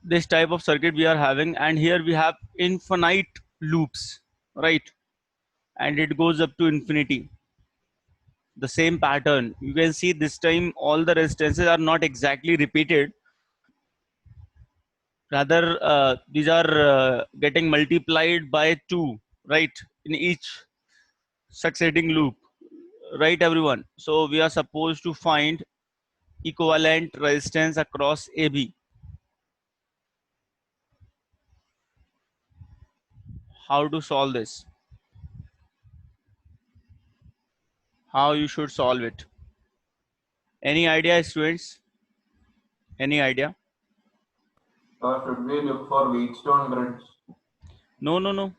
this type of circuit we are having, and here we have infinite loops, right? And it goes up to infinity. The same pattern you can see this time, all the resistances are not exactly repeated, rather these are getting multiplied by 2, right, in each succeeding loop, right everyone? So we are supposed to find equivalent resistance across AB. How to solve this? How you should solve it? Any idea, students? Any idea? Should we look for Wheatstone bridge? No, no, no.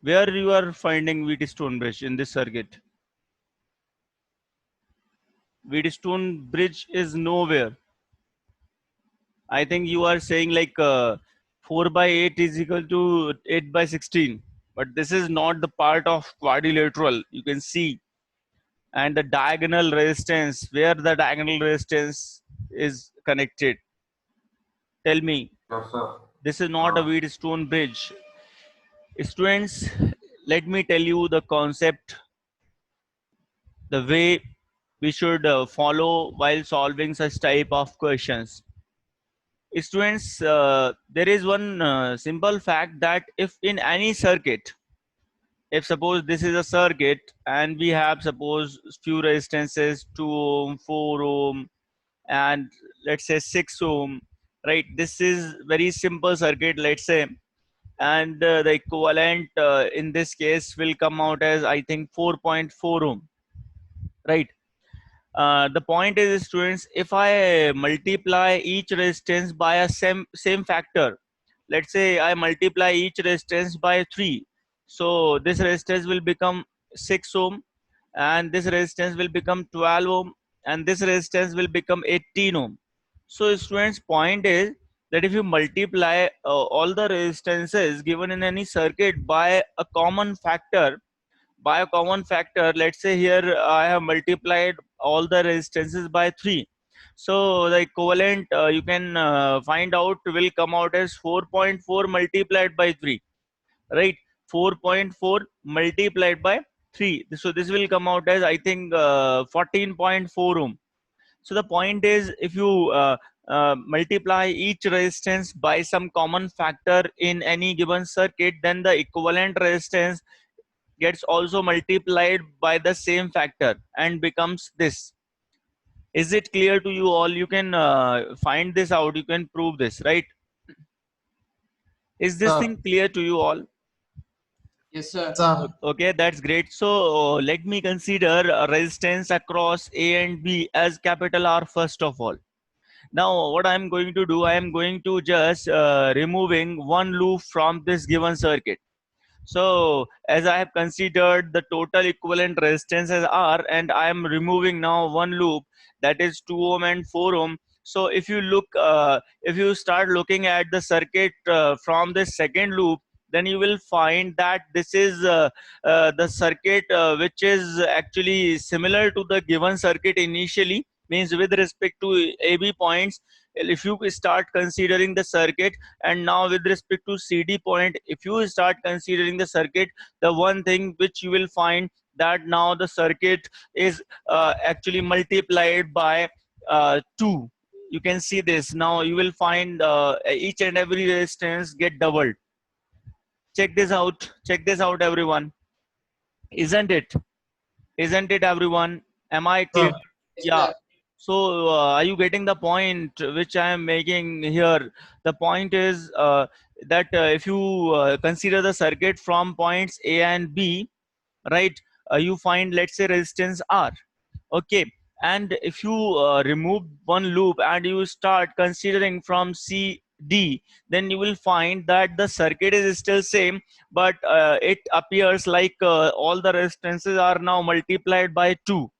Where you are finding Wheatstone bridge in this circuit? Wheatstone bridge is nowhere. I think you are saying like 4 by 8 is equal to 8 by 16. But this is not the part of quadrilateral. You can see. And the diagonal resistance, where the diagonal resistance is connected. Tell me. Yes, sir. This is not a Wheatstone bridge. Students, let me tell you the concept, the way we should follow while solving such type of questions. Students, there is one simple fact that if in any circuit, if suppose this is a circuit and we have suppose few resistances 2 ohm, 4 ohm, and let's say 6 ohm, right? This is very simple circuit, let's say, and the equivalent in this case will come out as I think 4.4 ohm, right? The point is, students, if I multiply each resistance by a same factor, let's say I multiply each resistance by 3, so this resistance will become 6 ohm, and this resistance will become 12 ohm, and this resistance will become 18 ohm. So students, point is that if you multiply all the resistances given in any circuit by a common factor, let's say here I have multiplied all the resistances by 3, so the equivalent you can find out will come out as 4.4 multiplied by 3, right? 4.4 multiplied by 3, so this will come out as I think 14.4 ohm. So the point is, if you multiply each resistance by some common factor in any given circuit, then the equivalent resistance gets also multiplied by the same factor and becomes this. Is it clear to you all? You can find this out, you can prove this, right? Is this thing clear to you all? Yes, sir. Okay, that's great. So let me consider resistance across A and B as capital R first of all. Now what I'm going to do, I am going to just removing one loop from this given circuit. So as I have considered the total equivalent resistance as R, and I am removing now one loop, that is 2 ohm and 4 ohm. So if you look, if you start looking at the circuit from the second loop, then you will find that this is the circuit which is actually similar to the given circuit initially, means with respect to AB points. If you start considering the circuit, and now with respect to CD point, if you start considering the circuit, the one thing which you will find that now the circuit is actually multiplied by 2. You can see this. Now you will find each and every resistance get doubled. Check this out. Check this out, everyone. Isn't it? Isn't it, everyone? Am I clear? Yes, Yeah. sir. So are you getting the point which I am making here? The point is that if you consider the circuit from points A and B, right, you find, let's say, resistance R. Okay. And if you remove one loop and you start considering from C, D, then you will find that the circuit is still same, but it appears like all the resistances are now multiplied by 2.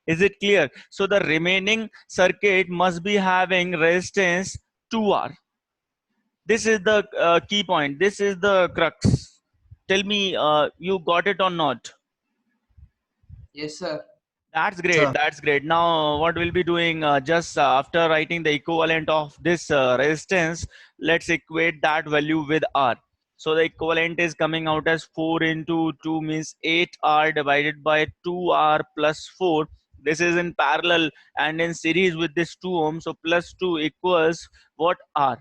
Is it clear? So the remaining circuit must be having resistance 2R. This is the key point. This is the crux. Tell me, you got it or not? Yes, sir. That's great. Sir. That's great. Now, what we'll be doing just after writing the equivalent of this resistance, let's equate that value with R. So the equivalent is coming out as 4 into 2 means 8R divided by 2R plus 4. This is in parallel and in series with this 2 ohm. So plus 2 equals what? R.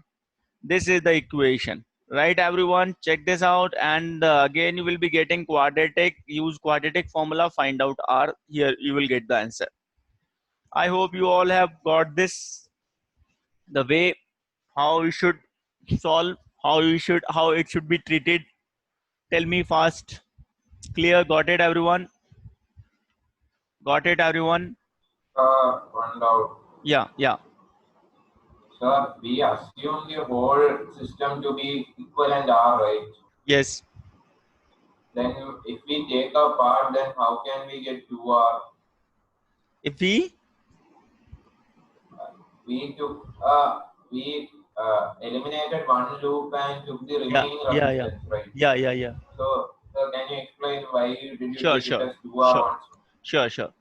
This is the equation, right? Everyone check this out, and again you will be getting quadratic. Use quadratic formula, find out R. Here you will get the answer. I hope you all have got this, the way how you should solve, how it should be treated. Tell me fast. Clear? Got it, everyone? Got it, everyone? One doubt. Yeah. Sir, we assume the whole system to be equivalent R, right? Yes. Then if we take a part, then how can we get 2R? If we We eliminated one loop and took the remaining resistance, right? Yeah. So, can you explain why did you Sure, take it sure, as 2R sure.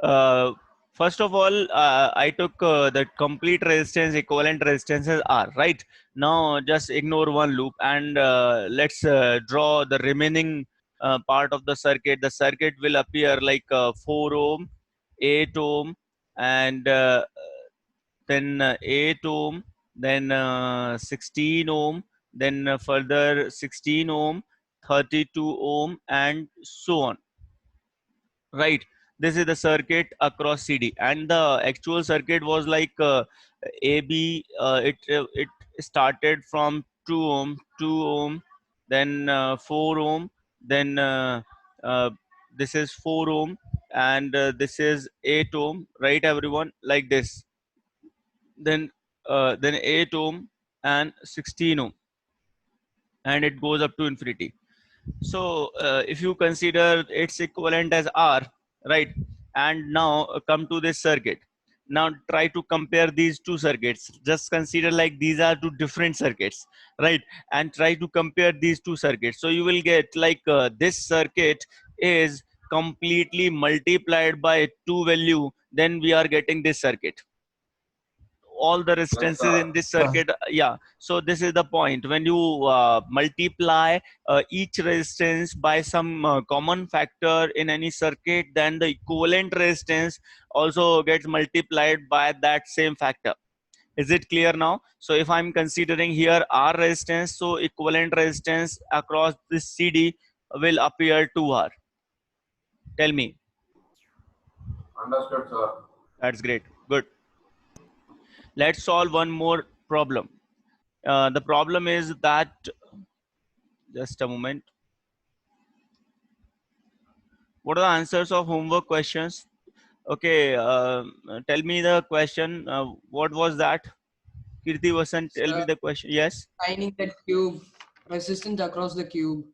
also? First of all, I took the complete resistance, equivalent resistance as R, right? Now just ignore one loop and let's draw the remaining part of the circuit. The circuit will appear like 4 ohm, 8 ohm, and then 8 ohm, then 16 ohm, then further 16 ohm, 32 ohm, and so on. Right, this is the circuit across CD, and the actual circuit was like AB. It started from 2 ohm, then 4 ohm, then uh, this is 4 ohm, and this is 8 ohm, right, everyone? Like this. Then 8 ohm and 16 ohm, and it goes up to infinity. So if you consider its equivalent as R, right? And now come to this circuit. Now try to compare these two circuits. Just consider like these are two different circuits, right? And try to compare these two circuits. So you will get like this circuit is completely multiplied by 2 value. Then we are getting this circuit, all the Yes, resistances sir. in this circuit. Yeah, so this is the point. When you multiply each resistance by some common factor in any circuit, then the equivalent resistance also gets multiplied by that same factor. Is it clear now? So if I'm considering here R resistance, so equivalent resistance across this CD will appear to R. Tell me. Understood, sir. That's great. Good. Let's solve one more problem. The problem is that, just a moment. What are the answers of homework questions? Okay, tell me the question. What was that? Kirti Vasan, tell me Sir, the question. Yes. finding that cube resistance across the cube in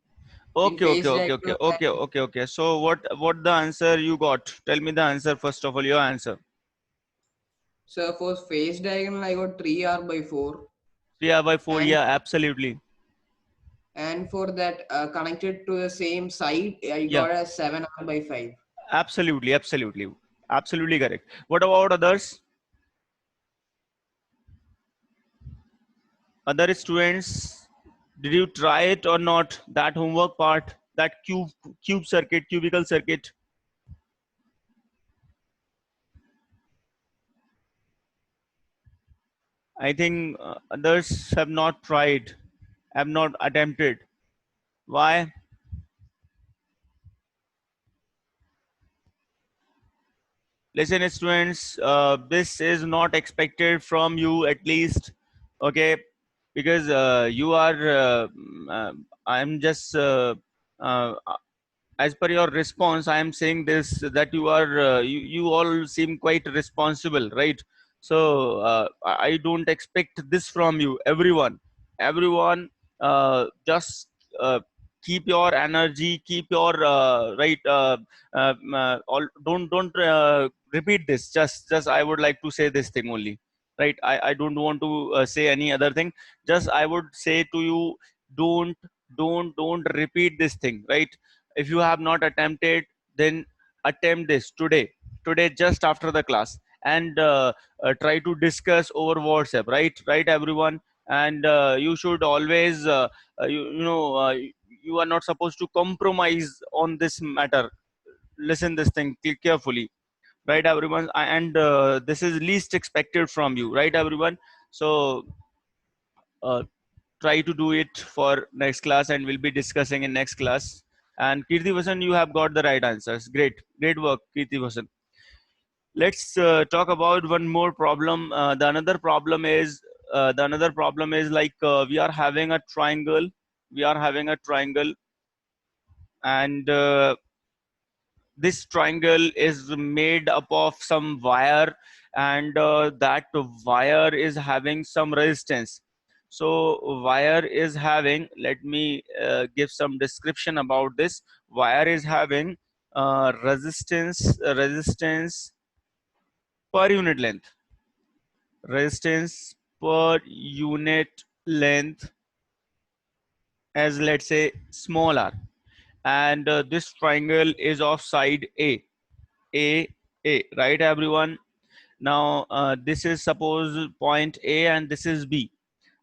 Okay, phase okay, okay, okay, diagram. okay, okay, okay. So what the answer you got? Tell me the answer first of all. Your answer. So for phase diagonal, I got 3R by 4. 3R/4. And Yeah, absolutely. and for that connected to the same side, I Yeah, got a 7R by 5. absolutely correct. What about others? Other students, did you try it or not? That homework part, that cube circuit, cubical circuit. I think others have not tried, have not attempted. Why? Listen, students, this is not expected from you at least, okay? Because you are, I'm just, uh, as per your response, I am saying this, that you are, you all seem quite responsible, right? So I don't expect this from you, everyone, just keep your energy, keep your right. All, don't repeat this. Just I would like to say this thing only, right? I don't want to say any other thing. Just I would say to you, don't don't repeat this thing, right? If you have not attempted, then attempt this today just after the class, and try to discuss over WhatsApp, right everyone. And you should always you are not supposed to compromise on this matter. Listen this thing carefully, right everyone. And this is least expected from you, right everyone. So uh, try to do it for next class, and we'll be discussing in next class. And Kirti Vasan, you have got the right answers. Great work, Kirti Vasan. Let's talk about one more problem. The another problem is like we are having a triangle. We are having a triangle, and this triangle is made up of some wire, and that wire is having some resistance. So wire is having, let me give some description about this. Wire is having resistance per unit length, resistance per unit length as, let's say, small r. And this triangle is of side a a, right everyone. Now this is suppose point A, and this is B.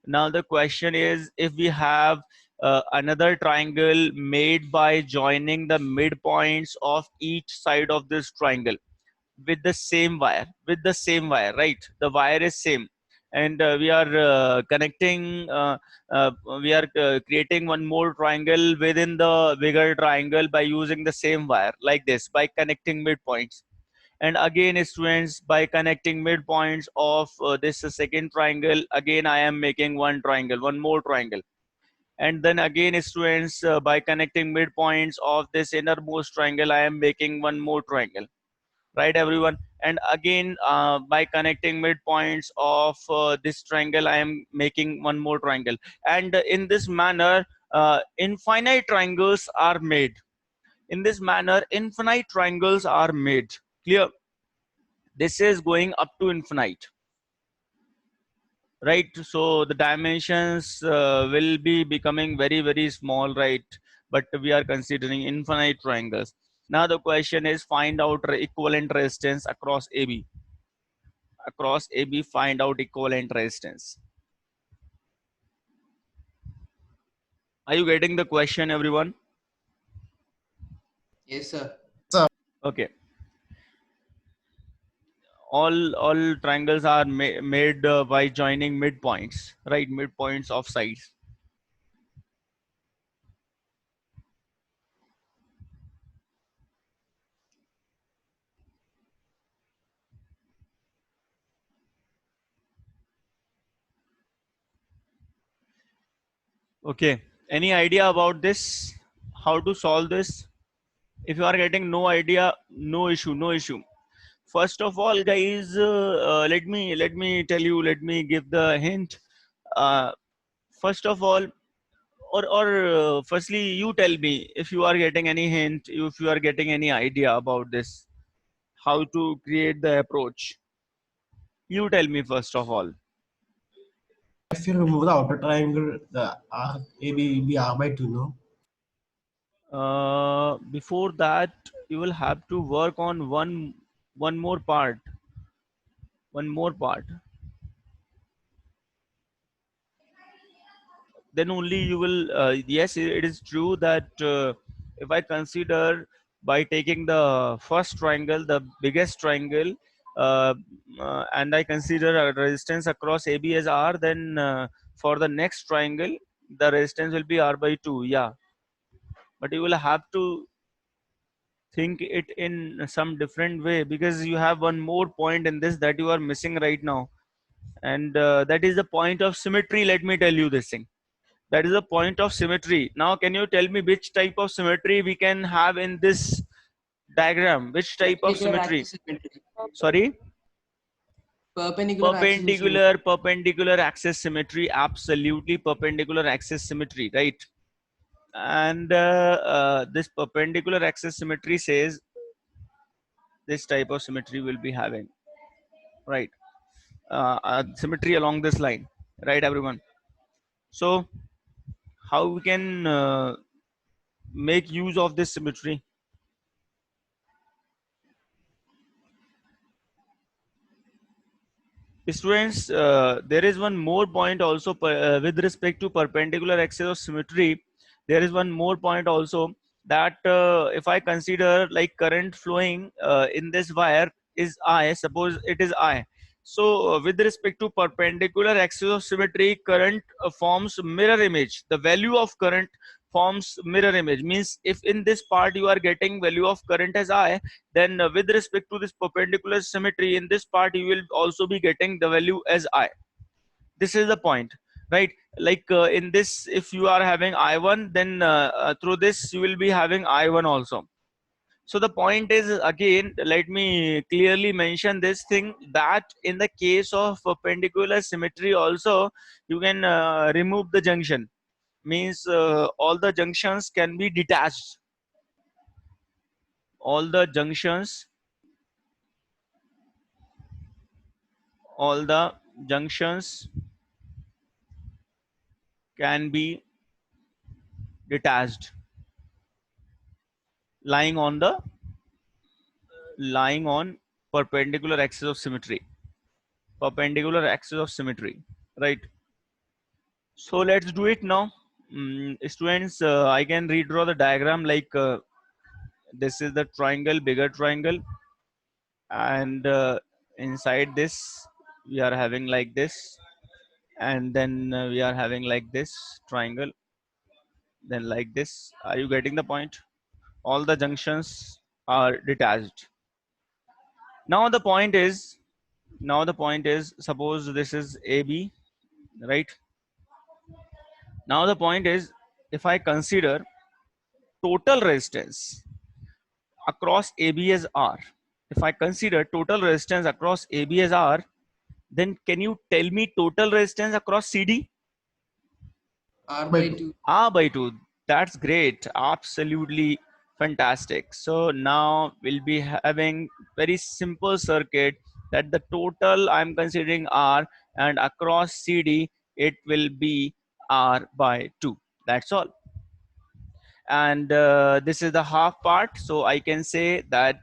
Now the question is, if we have another triangle made by joining the midpoints of each side of this triangle with the same wire, right? The wire is same, and we are uh, creating one more triangle within the bigger triangle by using the same wire, like this, by connecting midpoints. And again, students, by connecting midpoints of this second triangle, again I am making one more triangle. And then again, students, by connecting midpoints of this innermost triangle, I am making one more triangle, right everyone. And again, by connecting midpoints of this triangle, I am making one more triangle. And in this manner, infinite triangles are made. In this manner, infinite triangles are made. Clear? This is going up to infinite, right? So the dimensions will be becoming very small, right? But we are considering infinite triangles. Now the question is, find out equivalent resistance across AB. Across AB, find out equivalent resistance. Are you getting the question, everyone? Yes, sir. Okay. All triangles are made by joining midpoints, right? Midpoints of sides. Okay. Any idea about this? How to solve this? If you are getting no idea, no issue, no issue. First of all, guys, let me tell you. Let me give the hint. First of all, or firstly, you tell me if you are getting any hint, if you are getting any idea about this, how to create the approach. You tell me first of all. If you remove the outer triangle, the AB will be R by 2, no? Before that, you will have to work on one more part. One more part. Then only you will. Yes, it is true that if I consider by taking the first triangle, the biggest triangle, uh, and I consider a resistance across AB as R, then for the next triangle, the resistance will be R by 2. Yeah, but you will have to think it in some different way, because you have one more point in this that you are missing right now, and that is the point of symmetry. Let me tell you this thing. That is the point of symmetry. Now, can you tell me which type of symmetry we can have in this diagram? Which type of Perpendicular symmetry? axis symmetry. Sorry? Perpendicular axis symmetry. Perpendicular axis symmetry. Absolutely perpendicular axis symmetry, right? And this perpendicular axis symmetry says this type of symmetry will be having, right? Symmetry along this line, right, everyone? So how we can make use of this symmetry? Students, there is one more point also with respect to perpendicular axis of symmetry. There is one more point also that if I consider like current flowing in this wire is I, suppose it is I. So with respect to perpendicular axis of symmetry, current forms mirror image. The value of current forms mirror image, means if in this part you are getting value of current as I, then with respect to this perpendicular symmetry in this part you will also be getting the value as I. This is the point, right? Like in this, if you are having I1, then through this you will be having I1 also. So the point is, again, let me clearly mention this thing, that in the case of perpendicular symmetry also you can remove the junction, means all the junctions can be detached. All the junctions all the junctions can be detached, lying on the lying on perpendicular axis of symmetry. Perpendicular axis of symmetry, right? So let's do it now. Students, I can redraw the diagram like this is the triangle, bigger triangle, and inside this we are having like this, and then we are having like this triangle, then like this. Are you getting the point? All the junctions are detached. Now the point is, suppose this is AB, right? Now the point is, if I consider total resistance across AB as R, if I consider total resistance across AB as R, then can you tell me total resistance across CD? R By by 2. 2. R by 2. That's great. Absolutely fantastic. So now we'll be having very simple circuit that the total I'm considering R, and across CD it will be R by 2. That's all. And this is the half part, so I can say that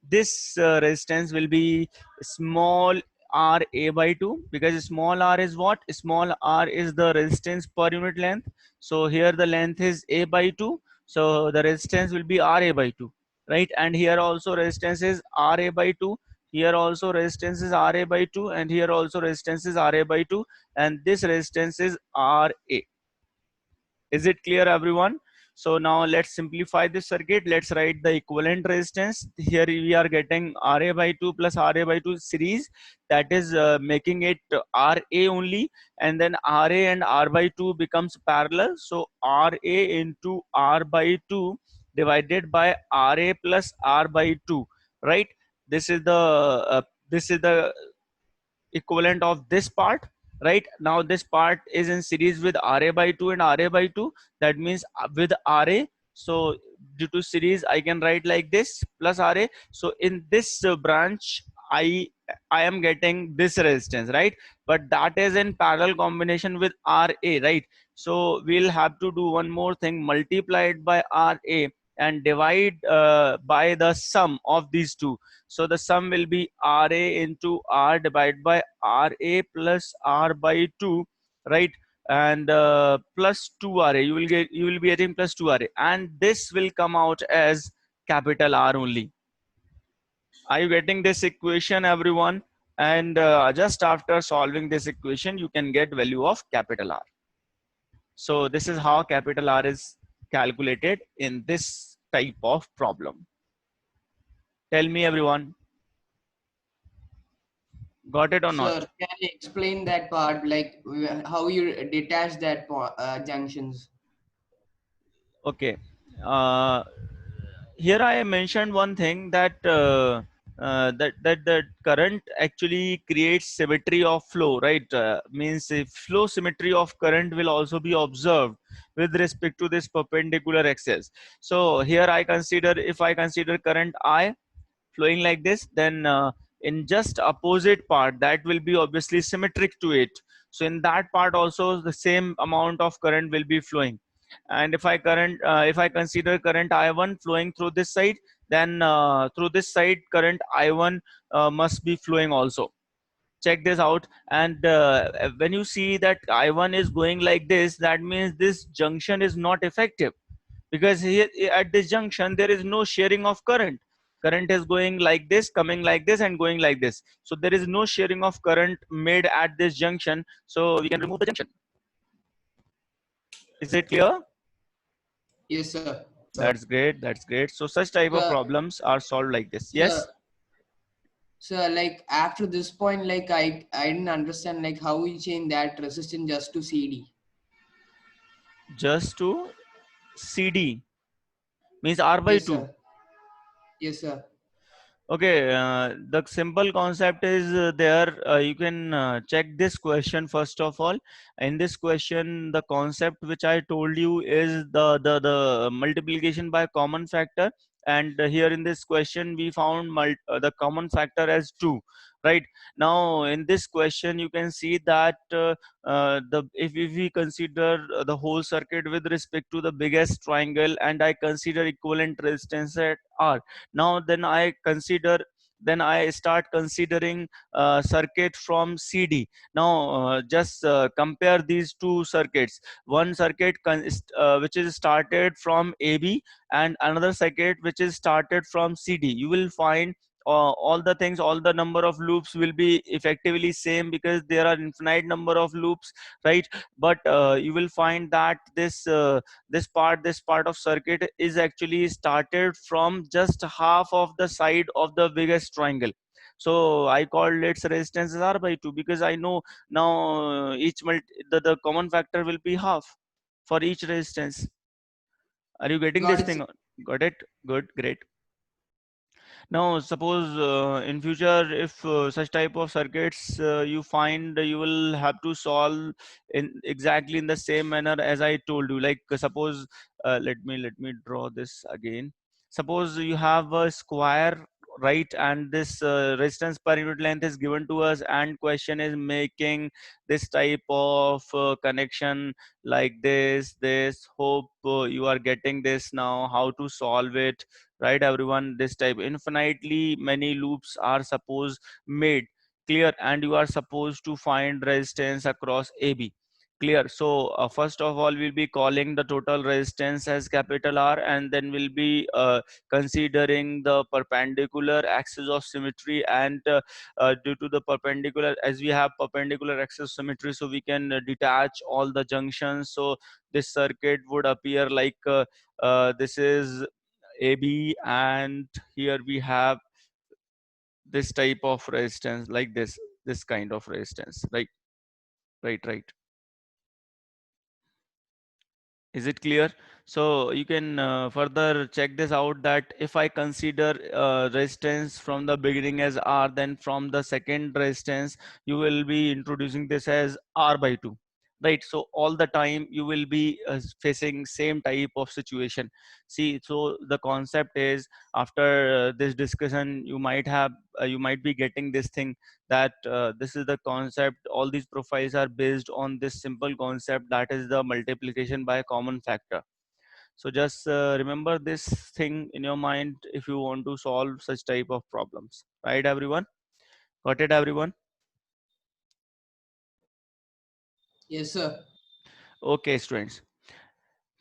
this resistance will be small r a by 2, because small r is what? Small r is the resistance per unit length. So here the length is a by 2, so the resistance will be ra by 2, right? And here also resistance is ra by 2, here also resistance is ra by 2, and here also resistance is ra by 2, and this resistance is ra. Is it clear, everyone? So now let's simplify this circuit. Let's write the equivalent resistance. Here we are getting Ra by 2 plus Ra by 2 series. That is making it Ra only. And then Ra and R by 2 becomes parallel. So Ra into R by 2 divided by Ra plus R by 2. Right? This is the equivalent of this part. Right now this part is in series with Ra by 2 and Ra by 2. That means with Ra, so due to series I can write like this plus Ra. So in this branch I am getting this resistance, right? But that is in parallel combination with Ra, right? So we'll have to do one more thing, multiply it by Ra and divide by the sum of these two. So the sum will be Ra into R divided by Ra plus R by 2, right? And plus 2 Ra. You will be getting plus 2 Ra, and this will come out as capital R only. Are you getting this equation, everyone? And just after solving this equation, you can get value of capital R. So this is how capital R is calculated in this type of problem. Tell me, everyone, got it or not? Sir, can you explain that part, like how you detach that junctions? Okay. Uh, Here I mentioned one thing, that that the current actually creates symmetry of flow, right? Means if flow symmetry of current will also be observed with respect to this perpendicular axis. So here I consider, if I consider current I flowing like this, then in just opposite part that will be obviously symmetric to it. So in that part also the same amount of current will be flowing. And if I consider current I1 flowing through this side, then through this side current I1 must be flowing also. check this out. And when you see that I1 is going like this, that means this junction is not effective, because here at this junction there is no sharing of current is going like this, coming like this, and going like this. So there is no sharing of current made at this junction, so we can remove the junction. Is it clear? Yes, sir. That's great, that's great. So such type of Sir, problems are solved like this. sir, Yes. sir, like after this point, like I didn't understand like how we change that resistance just to CD. Just to CD means R by Yes, 2. sir. Yes, sir. Okay, the simple concept is there. You can check this question first of all. In this question, the concept which I told you is the multiplication by common factor. And here in this question, we found the common factor as 2. Right now, in this question, you can see that the if we consider the whole circuit with respect to the biggest triangle, and I consider equivalent resistance at R. Now then I start considering circuit from CD. Now just compare these two circuits. One circuit which is started from AB, and another circuit which is started from CD. You will find all the things, all the number of loops will be effectively same, because there are infinite number of loops, right? But you will find that this part of circuit is actually started from just half of the side of the biggest triangle. So I called its resistance as R by 2, because I know now the common factor will be half for each resistance. Are you getting Got this it, sir. thing? Got it? Good, great. Now, suppose in future, if such type of circuits you find, you will have to solve in exactly in the same manner as I told you. Like suppose, let me draw this again. Suppose you have a square, right, and this resistance per unit length is given to us, and question is making this type of connection like this. Hope you are getting this now. How to solve it? Right, everyone? This type infinitely many loops are supposed made, clear, and you are supposed to find resistance across AB, clear. So first of all, we'll be calling the total resistance as capital R, and then we'll be considering the perpendicular axis of symmetry. And due to the perpendicular, as we have perpendicular axis symmetry, so we can detach all the junctions. So this circuit would appear like this is AB, and here we have this type of resistance, like this kind of resistance, right. Is it clear? So you can further check this out, that if I consider resistance from the beginning as R, then from the second resistance you will be introducing this as R by 2, right? So all the time you will be facing same type of situation. See, so the concept is, after this discussion, you might be getting this thing, that this is the concept. All these profiles are based on this simple concept, that is the multiplication by a common factor. So just remember this thing in your mind if you want to solve such type of problems, right, everyone? Got it, everyone? Yes, sir. Okay, students.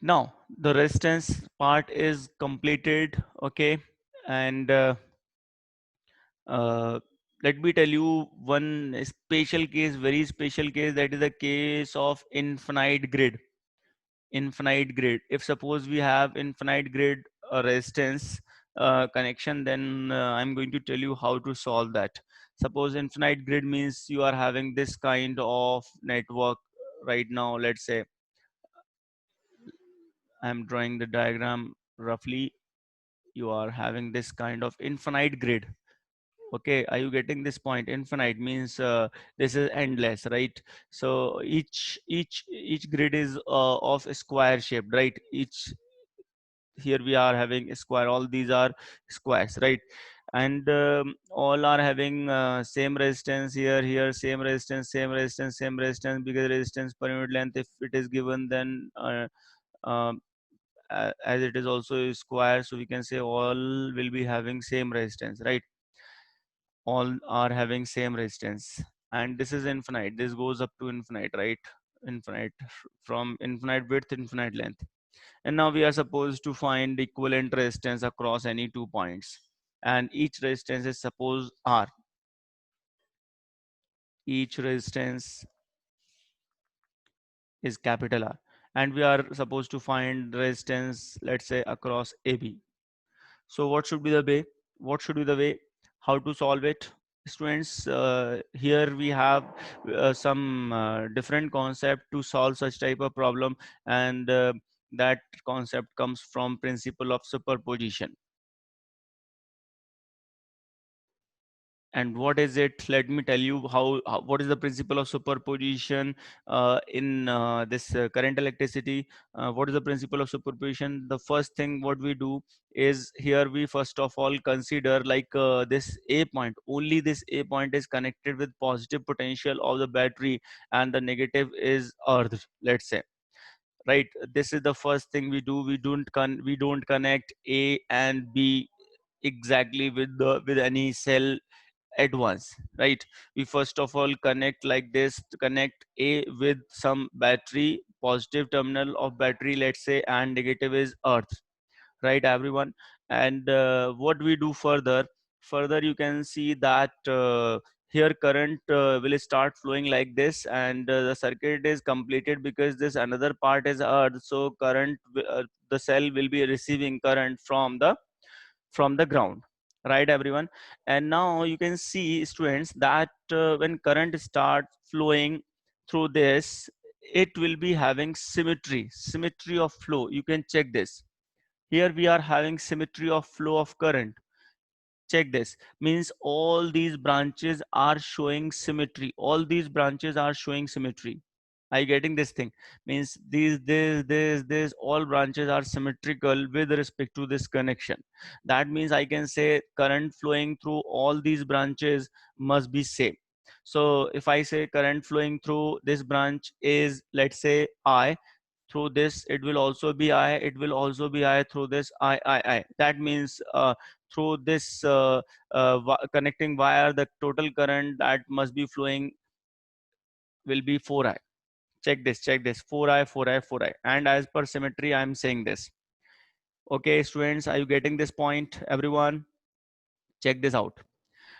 Now the resistance part is completed. Okay, and uh, let me tell you one special case, very special case, that is the case of infinite grid. Infinite grid, if suppose we have infinite grid resistance connection, then I'm going to tell you how to solve that. Suppose infinite grid means you are having this kind of network. Right now, let's say I'm drawing the diagram roughly. You are having this kind of infinite grid. Okay, are you getting this point? Infinite means this is endless, right? So each grid is of a square shaped, right? Each, here we are having a square, all these are squares, right? And all are having same resistance. Here same resistance, because resistance per unit length, if it is given, then um, as it is also a square, so we can say all will be having same resistance, right? All are having same resistance. and this is infinite. This goes up to infinite, right? Infinite, from infinite width, infinite length. And now we are supposed to find equivalent resistance across any 2 points. And each resistance is suppose R. Each resistance is capital R. And we are supposed to find resistance, let's say, across AB. So what should be the way? What should be the way? How to solve it? Students, here we have some different concept to solve such type of problem, and that concept comes from principle of superposition. And what is it? Let me tell you what is the principle of superposition in this current electricity. What is the principle of superposition? The first thing what we do is, here we first of all consider like this A point. Only this A point is connected with positive potential of the battery, and the negative is earth, let's say. Right, this is the first thing we do. We don't connect A and B exactly with any cell at once, right? We first of all connect like this, connect A with some battery, positive terminal of battery, let's say, and negative is earth, right everyone? And what we do further, you can see that here current will start flowing like this, and the circuit is completed because this another part is earth. So the cell will be receiving current from the ground, right everyone? And now you can see, students, that when current starts flowing through this, it will be having symmetry of flow. You can check this. Here we are having symmetry of flow of current. Check this. Means all these branches are showing symmetry. All these branches are showing symmetry. Are you getting this thing? Means these all branches are symmetrical with respect to this connection. That means I can say current flowing through all these branches must be same. So if I say current flowing through this branch is, let's say, I, through this it will also be I, it will also be I, through this I. That means through this connecting wire, the total current that must be flowing will be 4I. Check this, 4I, 4I, 4I. And as per symmetry, I'm saying this. Okay, students, are you getting this point, everyone? Check this out.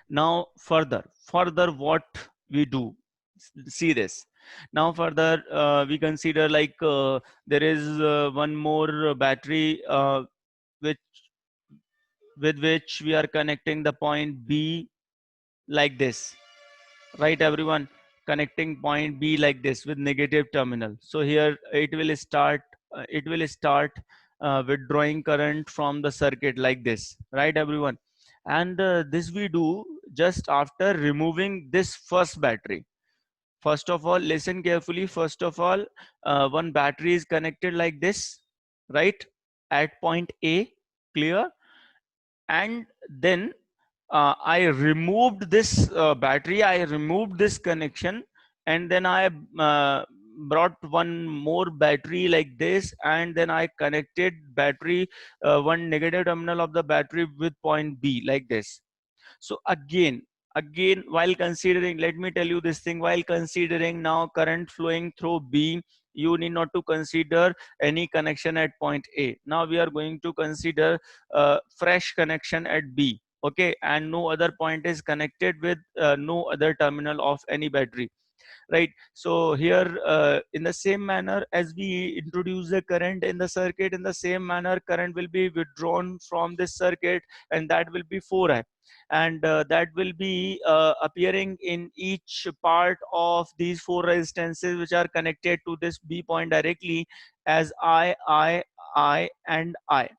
Now further what we do, see this. Now further we consider like there is one more battery which with which we are connecting the point B like this, right everyone? Connecting point B like this with negative terminal. So here it will start withdrawing current from the circuit like this, right everyone? And this we do just after removing this first battery. First of all, listen carefully. First of all, one battery is connected like this, right, at point A, clear? And then I removed this battery, I removed this connection, and then I brought one more battery like this, and then I connected battery, one negative terminal of the battery with point B like this. So again, while considering, let me tell you this thing, while considering now current flowing through B, you need not to consider any connection at point A. Now we are going to consider fresh connection at B, okay? And no other point is connected with no other terminal of any battery, right? So here in the same manner as we introduce the current in the circuit, in the same manner current will be withdrawn from this circuit, and that will be 4I. And that will be appearing in each part of these four resistances which are connected to this B point directly as I and I.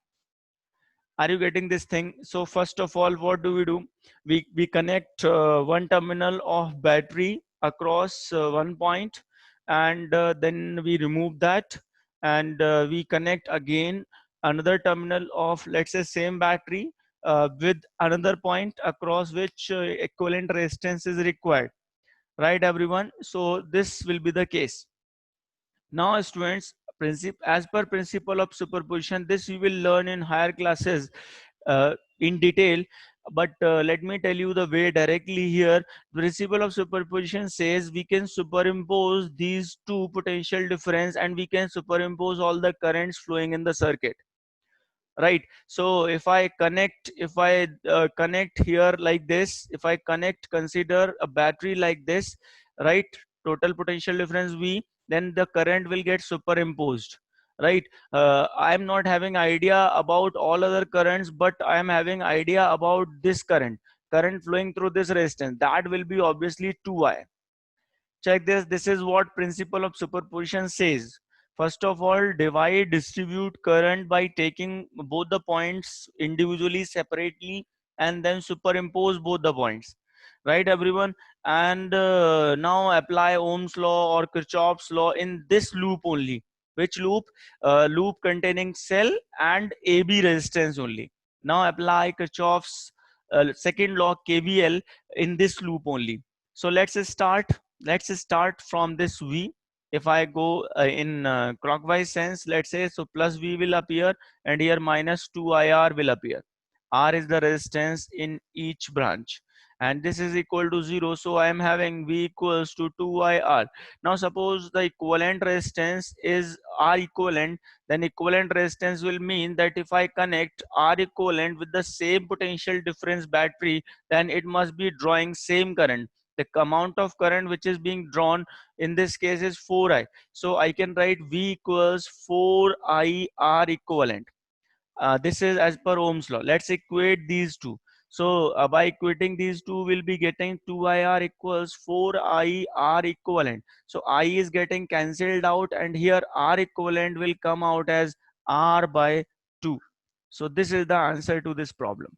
Are you getting this thing? So first of all, what do? We connect one terminal of battery across one point, and then we remove that, and we connect again another terminal of, let's say, same battery with another point across which equivalent resistance is required, right everyone? So this will be the case. Now students, as per principle of superposition, this you will learn in higher classes in detail. But let me tell you the way directly here. Principle of superposition says we can superimpose these two potential difference and we can superimpose all the currents flowing in the circuit, right? So if I connect here like this, if I consider a battery like this, right? Total potential difference V, then the current will get superimposed, right? I'm not having idea about all other currents, but I am having idea about this current flowing through this resistance, that will be obviously 2I. Check this. This is what principle of superposition says. First of all, divide distribute current by taking both the points individually, separately, and then superimpose both the points, right, everyone? And now apply Ohm's law or Kirchhoff's law in this loop only. Which loop? Loop containing cell and AB resistance only. Now apply Kirchhoff's second law, KVL, in this loop only. So let's start from this V. If I go in clockwise sense, let's say, so plus V will appear and here minus 2IR will appear. R is the resistance in each branch and this is equal to 0, so I am having V equals to 2IR. Now suppose the equivalent resistance is R equivalent, then equivalent resistance will mean that if I connect R equivalent with the same potential difference battery, then it must be drawing same current. The amount of current which is being drawn in this case is 4I. So I can write V equals 4I R equivalent. This is as per Ohm's law. Let's equate these two. So by equating these two, we'll be getting 2IR equals 4IR equivalent. So I is getting cancelled out and here R equivalent will come out as R by 2. So this is the answer to this problem.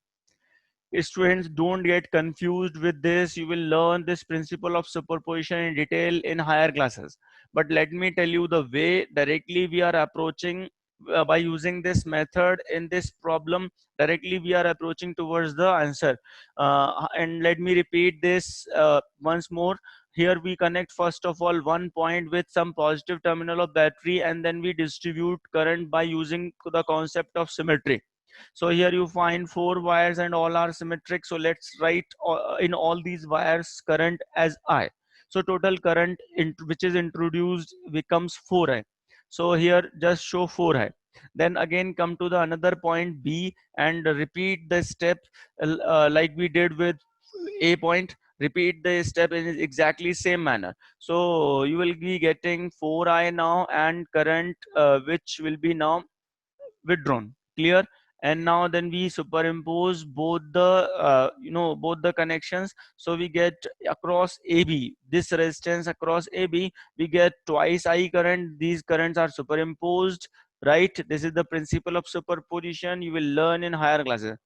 Students, don't get confused with this. You will learn this principle of superposition in detail in higher classes, but let me tell you the way directly we are approaching by using this method in this problem. Directly we are approaching towards the answer, and let me repeat this once more. Here we connect first of all one point with some positive terminal of battery and then we distribute current by using the concept of symmetry. So here you find 4 wires and all are symmetric. So let's write in all these wires current as I. So total current which is introduced becomes 4I. So here just show 4I. Then again come to the another point B and repeat the step like we did with A point. Repeat the step in exactly same manner. So you will be getting 4I now and current which will be now withdrawn. Clear? And now then we superimpose both the both the connections, so we get across AB, this resistance across AB, we get twice I current. These currents are superimposed, right? This is the principle of superposition you will learn in higher classes,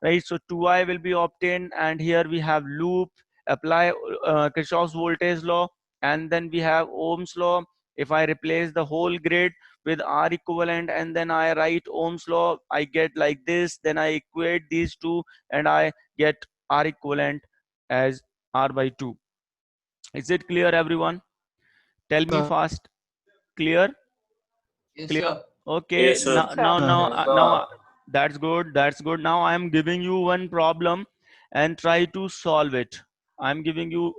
right? So 2I will be obtained and here we have loop, apply Kirchhoff's voltage law, and then we have Ohm's law. If I replace the whole grid with R equivalent and then I write Ohm's law, I get like this. Then I equate these two and I get R equivalent as R by 2. Is it clear, everyone? Tell me fast. Clear? Yes, Clear? sir. Okay. Yes, sir. Now that's good. That's good. Now I am giving you one problem and try to solve it. I'm giving you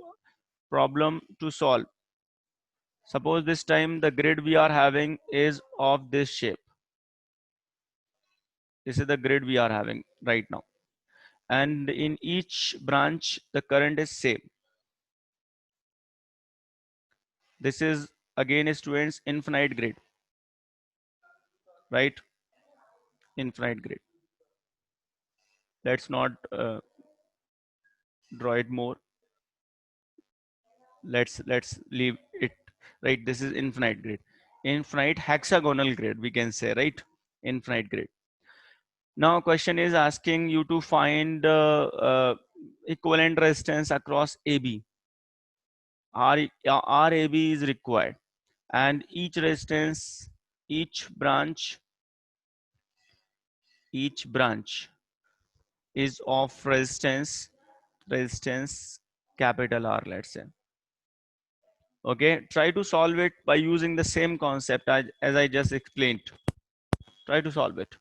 problem to solve. Suppose this time the grid we are having is of this shape. This is the grid we are having right now. And in each branch, the current is same. This is again, students, infinite grid, right? Infinite grid. Let's not draw it more. Let's leave it, right? This is infinite grid, infinite hexagonal grid, we can say, right? Infinite grid. Now question is asking you to find equivalent resistance across AB. RAB is required and each resistance, each branch is of resistance capital R, let's say. Okay, try to solve it by using the same concept as I just explained. Try to solve it.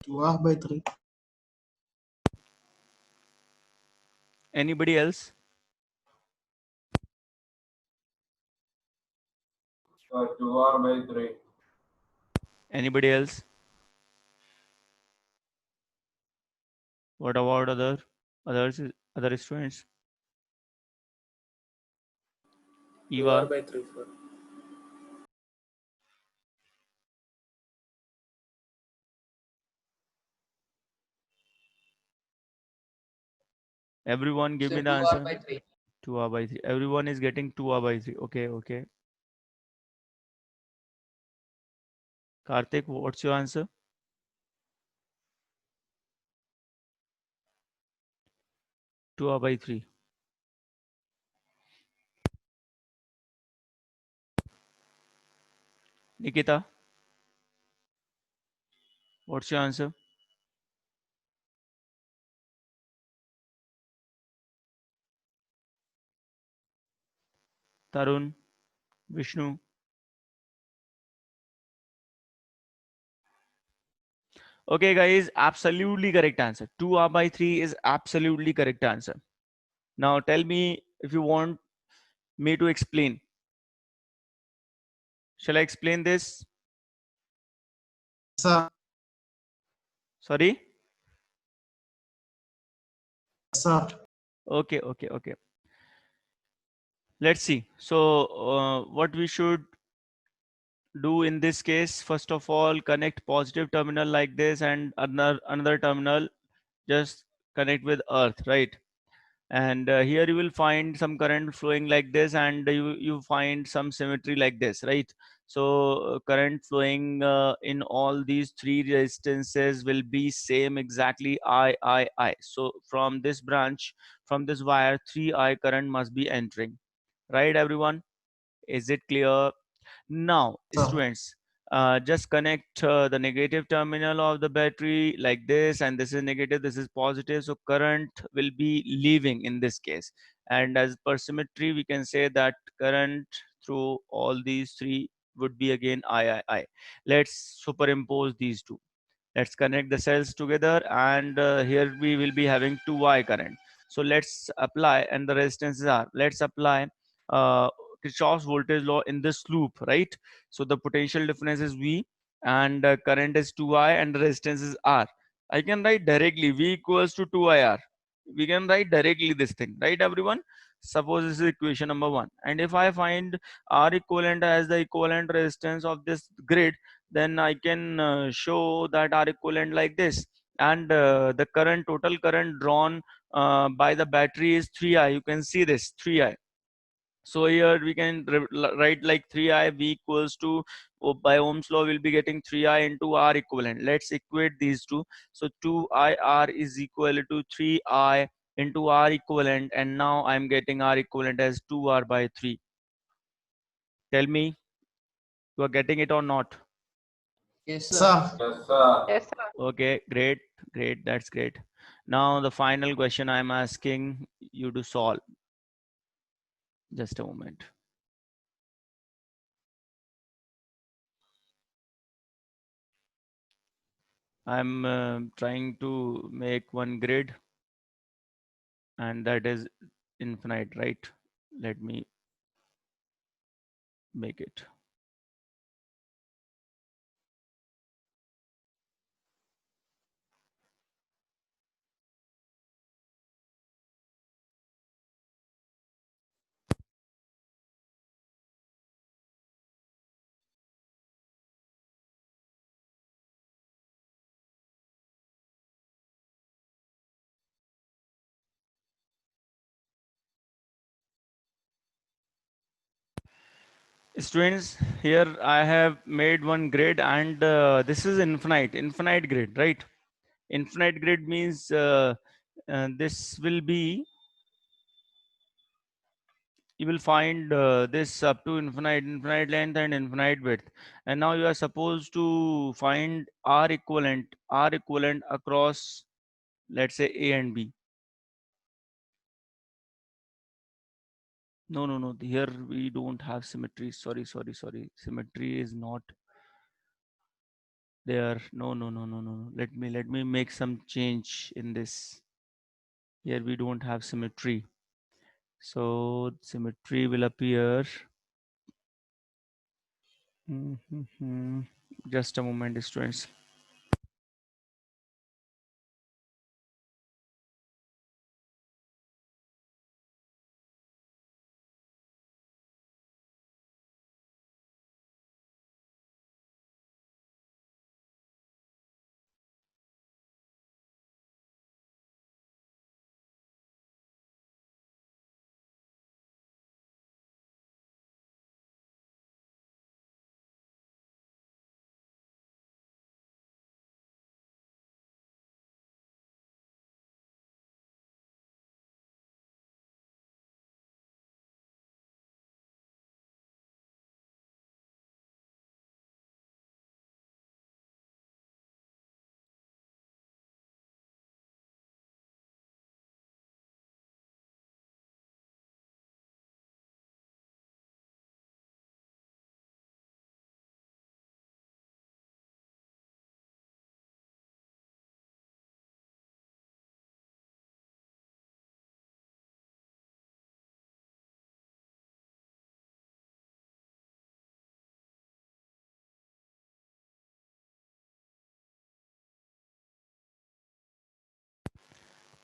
2R by 3. Anybody else? Sir, 2R by 3. Anybody else? What about other students? 2R Eva, by 3, sir. everyone give So me the 2R answer. by 3. 2R by 3. Everyone is getting 2R by 3. Okay, okay. Karthik, what's your answer? 2R by 3. Nikita, what's your answer? Tarun, Vishnu. Okay, guys, absolutely correct answer. 2R by 3 is absolutely correct answer. Now tell me if you want me to explain. Shall I explain this? Sir, Sorry? sir. Okay, okay, okay. Let's see. So, what we should do in this case, first of all, connect positive terminal like this and another terminal just connect with earth, right? And here you will find some current flowing like this, and you find some symmetry like this, right? So current flowing in all these three resistances will be same exactly I. So from this branch, from this wire, 3I current must be entering, right everyone? Is it clear? Now, Sir. students, just connect the negative terminal of the battery like this, and this is negative, this is positive. So current will be leaving in this case. And as per symmetry, we can say that current through all these three would be again I. Let's superimpose these two. Let's connect the cells together, and here we will be having 2I current. So let's apply, and the resistances are, let's apply uh, Kirchhoff's voltage law in this loop, right? So the potential difference is V, and current is 2I, and the resistance is R. I can write directly V equals to 2IR. We can write directly this thing, right everyone? Suppose this is equation number 1, and if I find R equivalent as the equivalent resistance of this grid, then I can show that R equivalent like this. And the current, total current drawn by the battery is 3I. You can see this 3I. So here we can write like 3I V equals to, by Ohm's law we'll be getting 3I into R equivalent. Let's equate these two. So 2IR is equal to 3I into R equivalent, and now I'm getting R equivalent as 2R by 3. Tell me, you are getting it or not? Yes, sir. Sir. Yes, sir. Yes, sir. Okay, great, great, that's great. Now the final question I'm asking you to solve. Just a moment. I'm trying to make one grid, and that is infinite, right? Let me make it. Students, here I have made one grid, and this is infinite grid, right? Infinite grid means this will be, you will find this up to infinite length and infinite width. And now you are supposed to find R equivalent across, let's say, A and B. No, here we don't have symmetry. Sorry. Symmetry is not there. No. Let me make some change in this. Here we don't have symmetry. So symmetry will appear. Just a moment, students.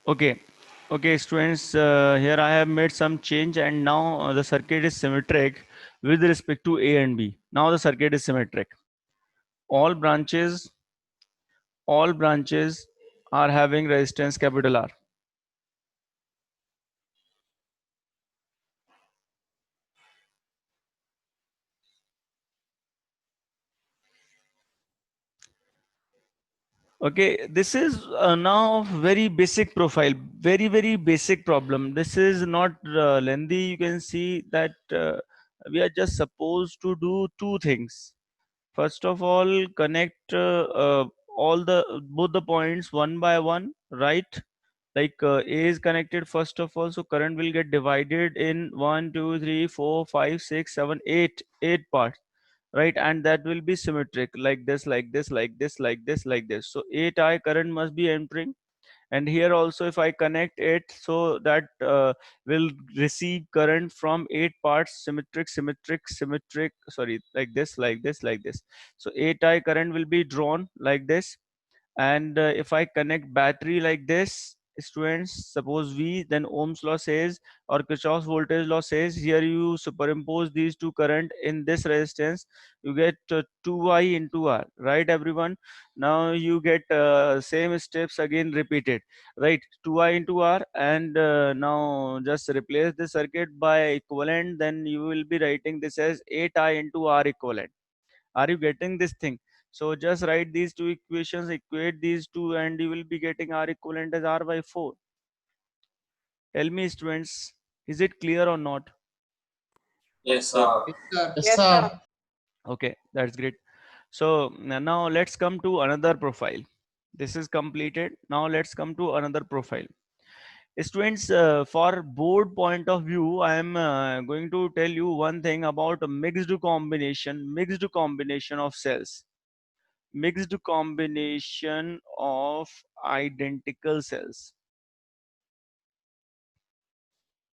Okay, okay, students. Here I have made some change, and now the circuit is symmetric with respect to A and B. Now the circuit is symmetric. All branches, all branches are having resistance capital R. Okay, this is now very basic profile, very basic problem. This is not lengthy. You can see that we are just supposed to do two things. First of all, connect all the both the points one by one, right? Like A is connected first of all, so current will get divided in 1, 2, 3, 4, 5, 6, 7, 8 parts, right? And that will be symmetric, like this, like this, like this, like this, like this. So 8I current must be entering, and here also if I connect it, so that will receive current from 8 parts, symmetric, sorry, like this, like this, like this. So 8I current will be drawn like this. And if I connect battery like this, students, suppose V, then Ohm's law says, or Kirchhoff's voltage law says, here you superimpose these two current in this resistance, you get 2I into R, right everyone? Now you get same steps again repeated, right? 2I into R, and now just replace the circuit by equivalent, then you will be writing this as 8I into R equivalent. Are you getting this thing? So just write these two equations, equate these two, and you will be getting R equivalent as R by 4. Tell me, students, is it clear or not? Yes, sir. Yes, sir. Yes, sir. Okay, that's great. So now let's come to another profile. This is completed. Now let's come to another profile. Students, for board point of view, I am going to tell you one thing about a mixed combination of cells. Mixed combination of identical cells.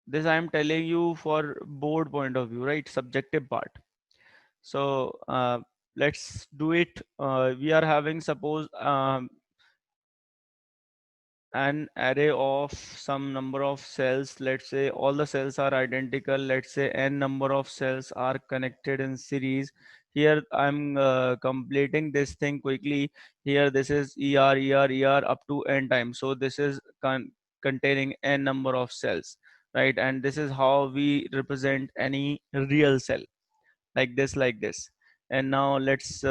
This I am telling you for board point of view, right? Subjective part. So let's do it. We are having, suppose, an array of some number of cells. Let's say all the cells are identical. Let's say n number of cells are connected in series. Here I'm completing this thing quickly. Here this is ER up to n times. So this is containing n number of cells, right? And this is how we represent any real cell, like this. And now let's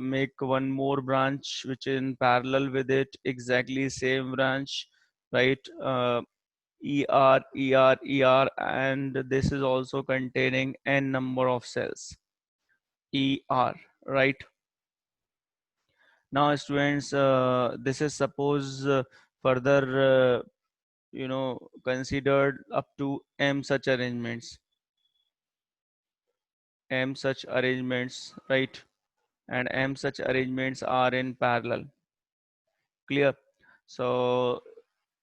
make one more branch which is in parallel with it, exactly same branch, right? ER, and this is also containing n number of cells, ER, right? Now students, this is suppose further considered up to m such arrangements, right? and m such arrangements are in parallel. Clear? So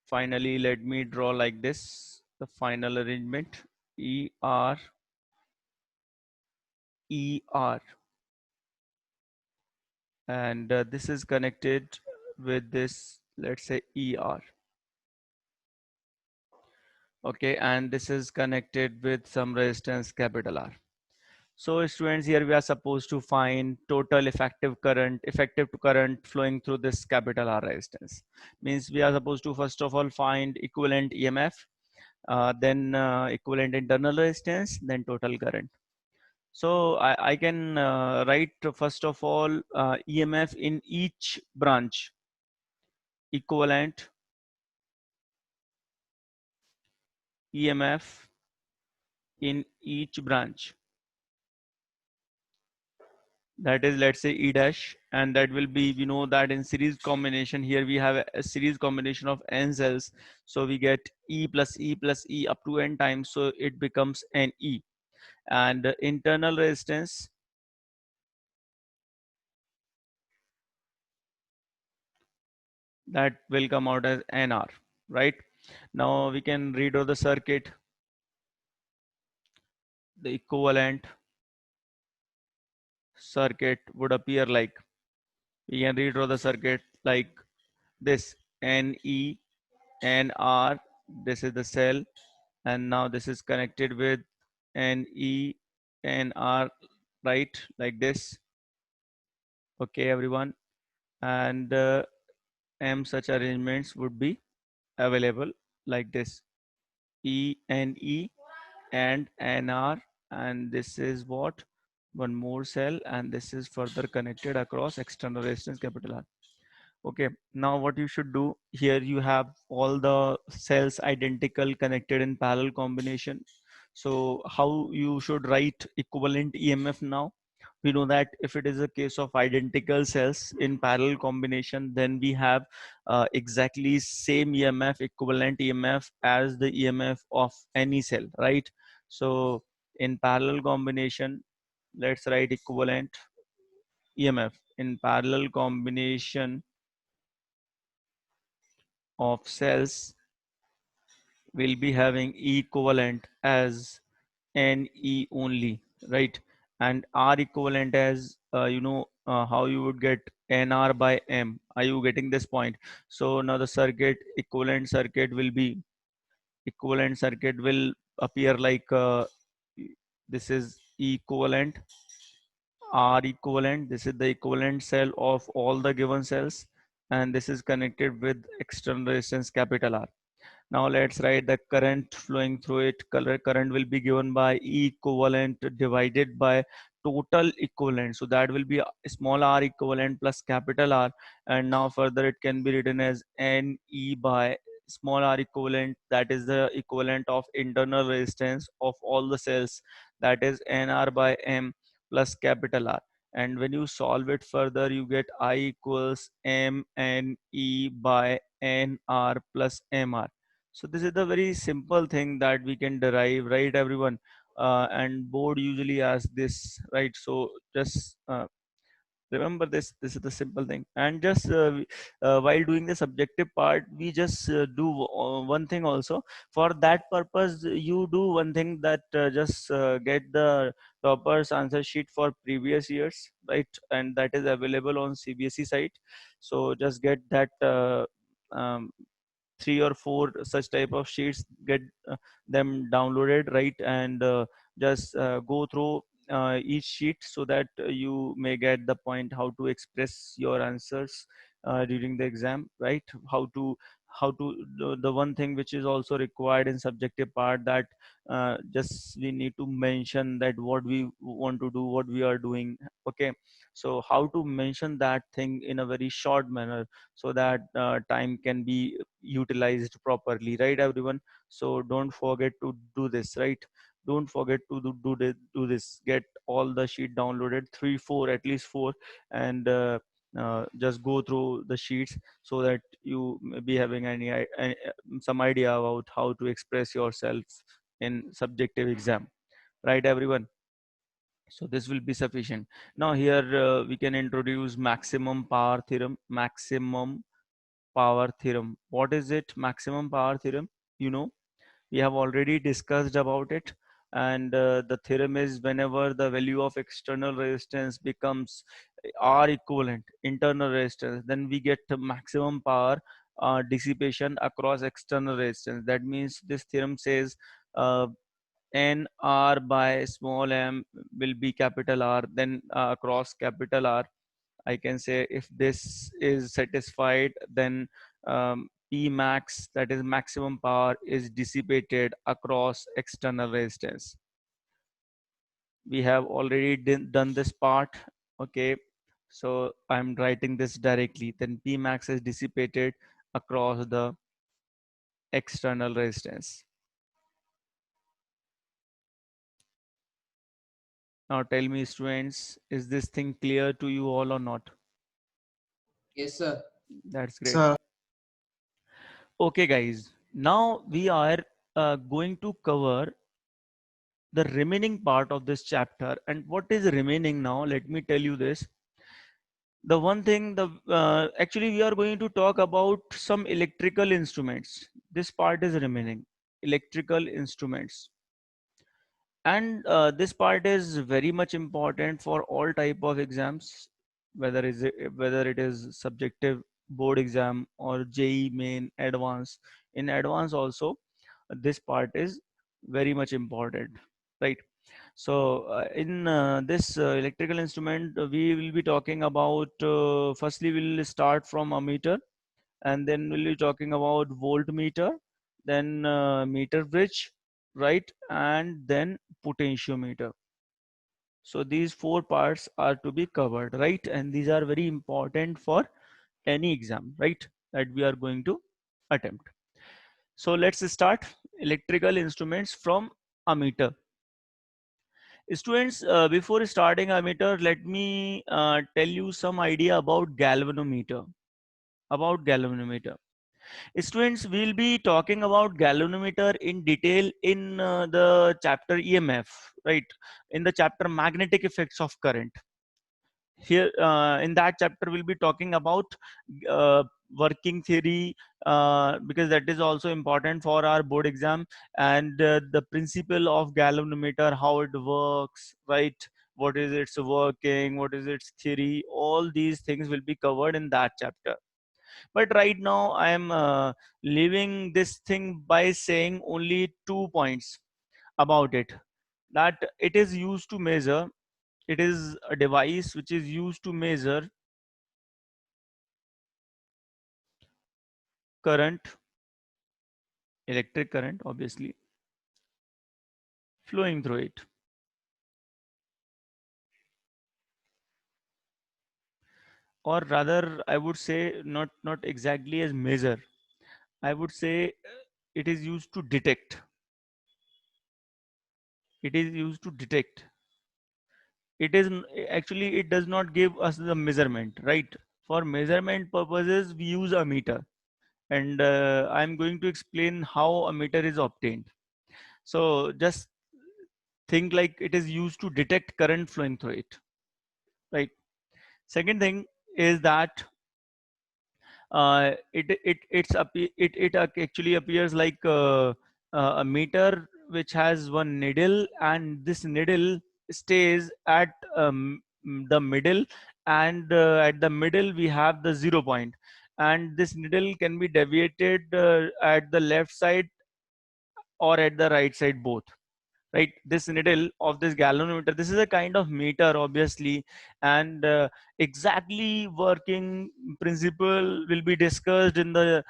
finally, let me draw like this the final arrangement ER ER, and this is connected with this, let's say ER. Okay, and this is connected with some resistance capital R. So students, here we are supposed to find total effective current flowing through this capital R resistance. Means we are supposed to first of all find equivalent EMF, then equivalent internal resistance, then total current. So I can write first of all EMF in each branch, equivalent EMF in each branch. That is, let's say E dash, and that will be, we know that in series combination, here we have a series combination of n cells, so we get E plus E plus E up to n times, so it becomes NE. And internal resistance, that will come out as NR, right? Now we can redraw the circuit. The equivalent circuit would appear like, we can redraw the circuit like this: NE, NR, this is the cell, and now this is connected with NE, NR, right? Like this. Okay, everyone. And M such arrangements would be available like this: ENE and NR, and this is what? One more cell, and this is further connected across external resistance capital R. Okay, now what you should do here, you have all the cells identical connected in parallel combination. So how you should write equivalent EMF now? We know that if it is a case of identical cells in parallel combination, then we have exactly same EMF, equivalent EMF as the EMF of any cell, right? So in parallel combination, let's write equivalent EMF in parallel combination of cells will be having equivalent as NE only, right? And R equivalent as, how you would get NR by M. Are you getting this point? So now the circuit, equivalent circuit will appear like this is equivalent, R equivalent. This is the equivalent cell of all the given cells, and this is connected with external resistance capital R. Now let's write the current flowing through it. Current will be given by E equivalent divided by total equivalent. So that will be small r equivalent plus capital R. And now further it can be written as NE by small r equivalent. That is the equivalent of internal resistance of all the cells. That is NR by M plus capital R. And when you solve it further, you get I equals MNE by NR plus MR. So this is the very simple thing that we can derive, right, everyone? And board usually asks this, right? So just remember this. This is the simple thing. And just while doing the subjective part, we just do one thing also. For that purpose, you do one thing, that just get the toppers answer sheet for previous years, right? And that is available on CBSE site. So just get that. Um, 3 or 4 such type of sheets, get them downloaded, right? And just go through each sheet, so that you may get the point how to express your answers during the exam, right? How to the one thing which is also required in subjective part, that just we need to mention that what we want to do, what we are doing. Okay, so how to mention that thing in a very short manner, so that time can be utilized properly, right, everyone? So don't forget to do this, right? Don't forget to do this. Get all the sheet downloaded, 3 4, at least 4, and just go through the sheets, so that you may be having some idea about how to express yourself in subjective exam, right, everyone? So this will be sufficient. Now here we can introduce maximum power theorem. Maximum power theorem. What is it? Maximum power theorem. You know, we have already discussed about it, and the theorem is whenever the value of external resistance becomes R equivalent internal resistance, then we get the maximum power dissipation across external resistance. That means this theorem says uh, n r by small m will be capital R, then across capital R, I can say if this is satisfied, then P max, that is maximum power, is dissipated across external resistance. We have already done this part. Okay, so I'm writing this directly. Then P max is dissipated across the external resistance. Now tell me, students, is this thing clear to you all or not? Yes, sir. That's great. So, Okay, guys. Now we are going to cover the remaining part of this chapter. And what is remaining now? Let me tell you this. The one thing, actually we are going to talk about some electrical instruments. This part is remaining. Electrical instruments. And this part is very much important for all type of exams, whether it is subjective board exam or JEE main advanced. In advance also, this part is very much important, right? So in this electrical instrument, we will be talking about, firstly we'll start from ammeter, and then we'll be talking about voltmeter, then meter bridge, right, and then potentiometer. So these four parts are to be covered, right, and these are very important for any exam, right, that we are going to attempt. So let's start electrical instruments from ammeter. Students, before starting ammeter, let me tell you some idea about galvanometer. About galvanometer. Students, we'll be talking about galvanometer in detail in the chapter EMF, right? In the chapter magnetic effects of current. Here, in that chapter, we'll be talking about uh, working theory, because that is also important for our board exam, and the principle of galvanometer, how it works, right? What is its working? What is its theory? All these things will be covered in that chapter. But right now I am leaving this thing by saying only 2 points about it. That it is used to measure, it is a device which is used to measure current, electric current obviously, flowing through it. Or rather I would say, not exactly as measure, I would say it is used to detect. It is used to detect. It is actually, it does not give us the measurement, right? For measurement purposes we use a meter, and I'm going to explain how a meter is obtained. So just think like it is used to detect current flowing through it, right? Second thing is that it actually appears like a meter which has one needle, and this needle stays at the middle, and at the middle we have the 0 point, and this needle can be deviated at the left side or at the right side both, right? This needle of this galvanometer, this is a kind of meter obviously, and exactly working principle will be discussed in the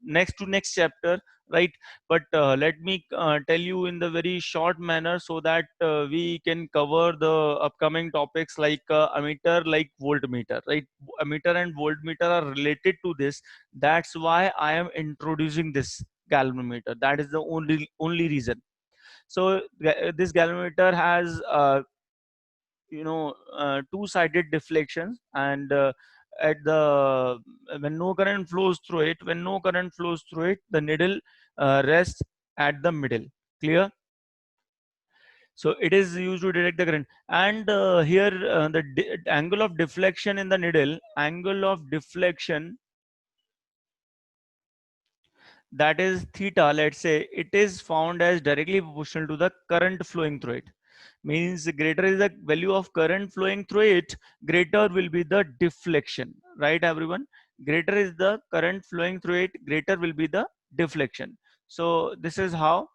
next chapter, right? But let me tell you in the very short manner, so that we can cover the upcoming topics like ammeter, like voltmeter, right? Ammeter and voltmeter are related to this. That's why I am introducing this galvanometer. That is the only reason. So this galvanometer has two-sided deflections, and at the when no current flows through it, the needle rests at the middle. Clear? So it is used to detect the current. And here the angle of deflection in the needle, angle of deflection, that is theta, let's say, it is found as directly proportional to the current flowing through it. Means greater is the value of current flowing through it, greater will be the deflection, right everyone? Greater is the current flowing through it, greater will be the deflection. So this is how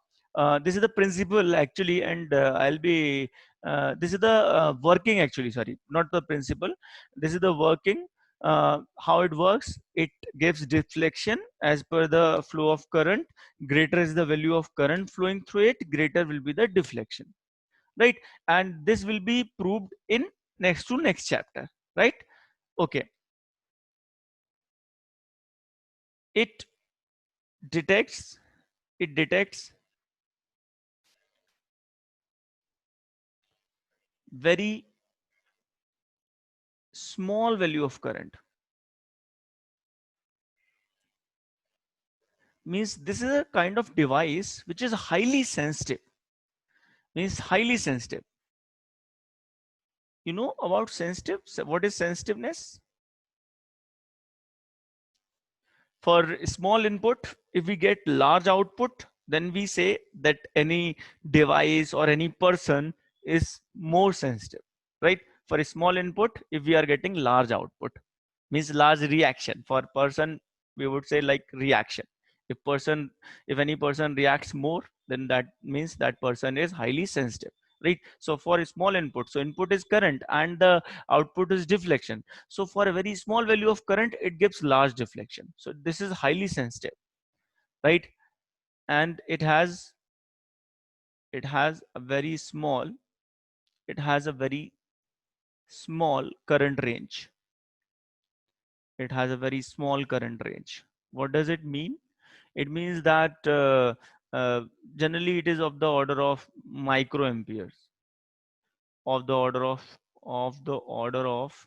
this is the principle actually, and I'll be this is the working actually, sorry, not the principle, this is the working. How it works, it gives deflection as per the flow of current, greater is the value of current flowing through it, greater will be the deflection, right? And this will be proved in next chapter, right? Okay, it detects very small value of current. Means this is a kind of device which is highly sensitive. Means highly sensitive. You know about sensitive? What is sensitiveness? For small input, if we get large output, then we say that any device or any person is more sensitive, right? For a small input, if we are getting large output, means large reaction. For person, we would say like reaction. If any person reacts more, then that means that person is highly sensitive, right? So for a small input, so input is current and the output is deflection. So for a very small value of current, it gives large deflection. So this is highly sensitive, right? And it has a very small, it has a very small current range. It has a very small current range. What does it mean? It means that generally it is of the order of microamperes, of the order of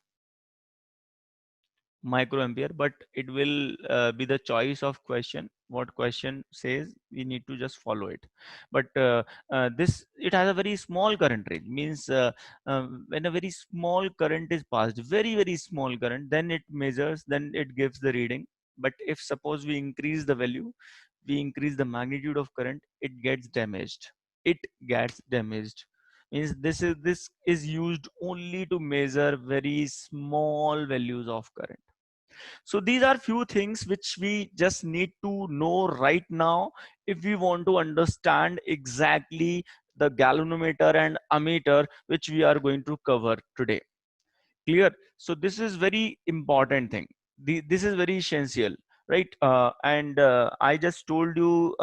microampere, but it will be the choice of question. What question says, we need to just follow it. But this, it has a very small current range. Means when a very small current is passed, very small current, then it measures, then it gives the reading. But if suppose we increase the value, we increase the magnitude of current, it gets damaged. It gets damaged. Means this is used only to measure very small values of current. So these are few things which we just need to know right now if we want to understand exactly the galvanometer and ammeter which we are going to cover today. Clear? So this is very important thing. This is very essential, right? And I just told you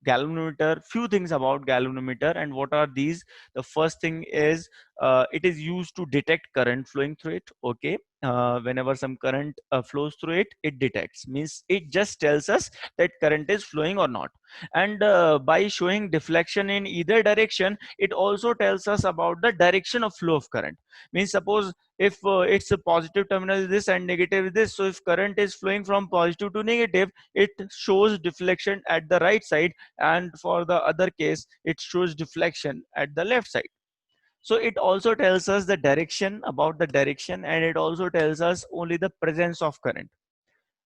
galvanometer, few things about galvanometer, and what are these. The first thing is it is used to detect current flowing through it. Okay, whenever some current flows through it, it detects, means it just tells us that current is flowing or not. And by showing deflection in either direction, it also tells us about the direction of flow of current. Means suppose if it's a positive terminal is this and negative is this, so if current is flowing from positive to negative, it shows deflection at the right side, and for the other case it shows deflection at the left side. So it also tells us the direction, about the direction, and it also tells us only the presence of current,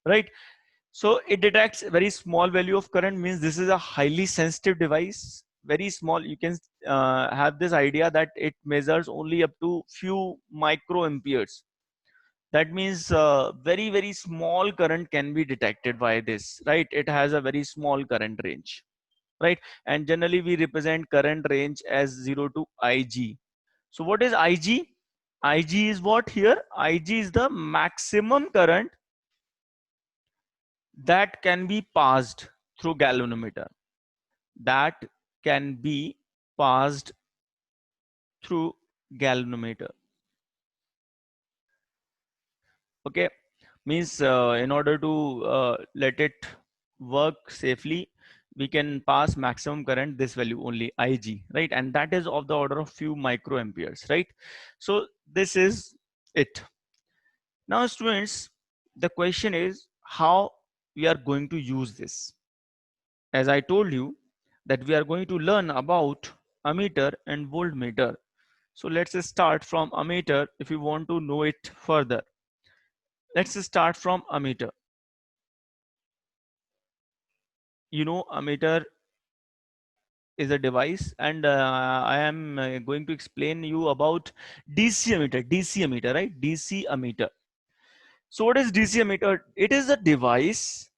right? So it detects very small value of current. Means this is a highly sensitive device, very small. You can have this idea that it measures only up to few microamperes. That means very small current can be detected by this, right? It has a very small current range, right? And generally we represent current range as 0 to Ig. So what is Ig? Ig is what here? Ig is the maximum current that can be passed through galvanometer, that can be passed through galvanometer. Okay, means in order to let it work safely, we can pass maximum current this value only, Ig, right? And that is of the order of few microamperes, right? So this is it. Now students, the question is how we are going to use this. As I told you that we are going to learn about ammeter and voltmeter. So let's start from ammeter if you want to know it further. Let's start from ammeter. You know, ammeter is a device, and I am going to explain you about DC ammeter. DC ammeter, right? DC ammeter. So what is DC ammeter? It is a device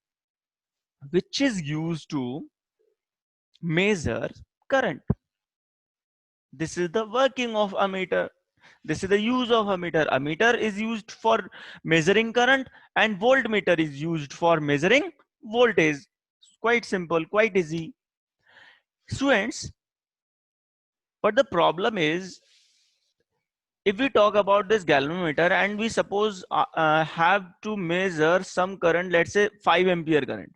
which is used to measure current. This is the working of ammeter. This is the use of ammeter. Ammeter is used for measuring current, and voltmeter is used for measuring voltage. Quite simple, quite easy. Students, but the problem is, if we talk about this galvanometer and we suppose have to measure some current, let's say 5 ampere current.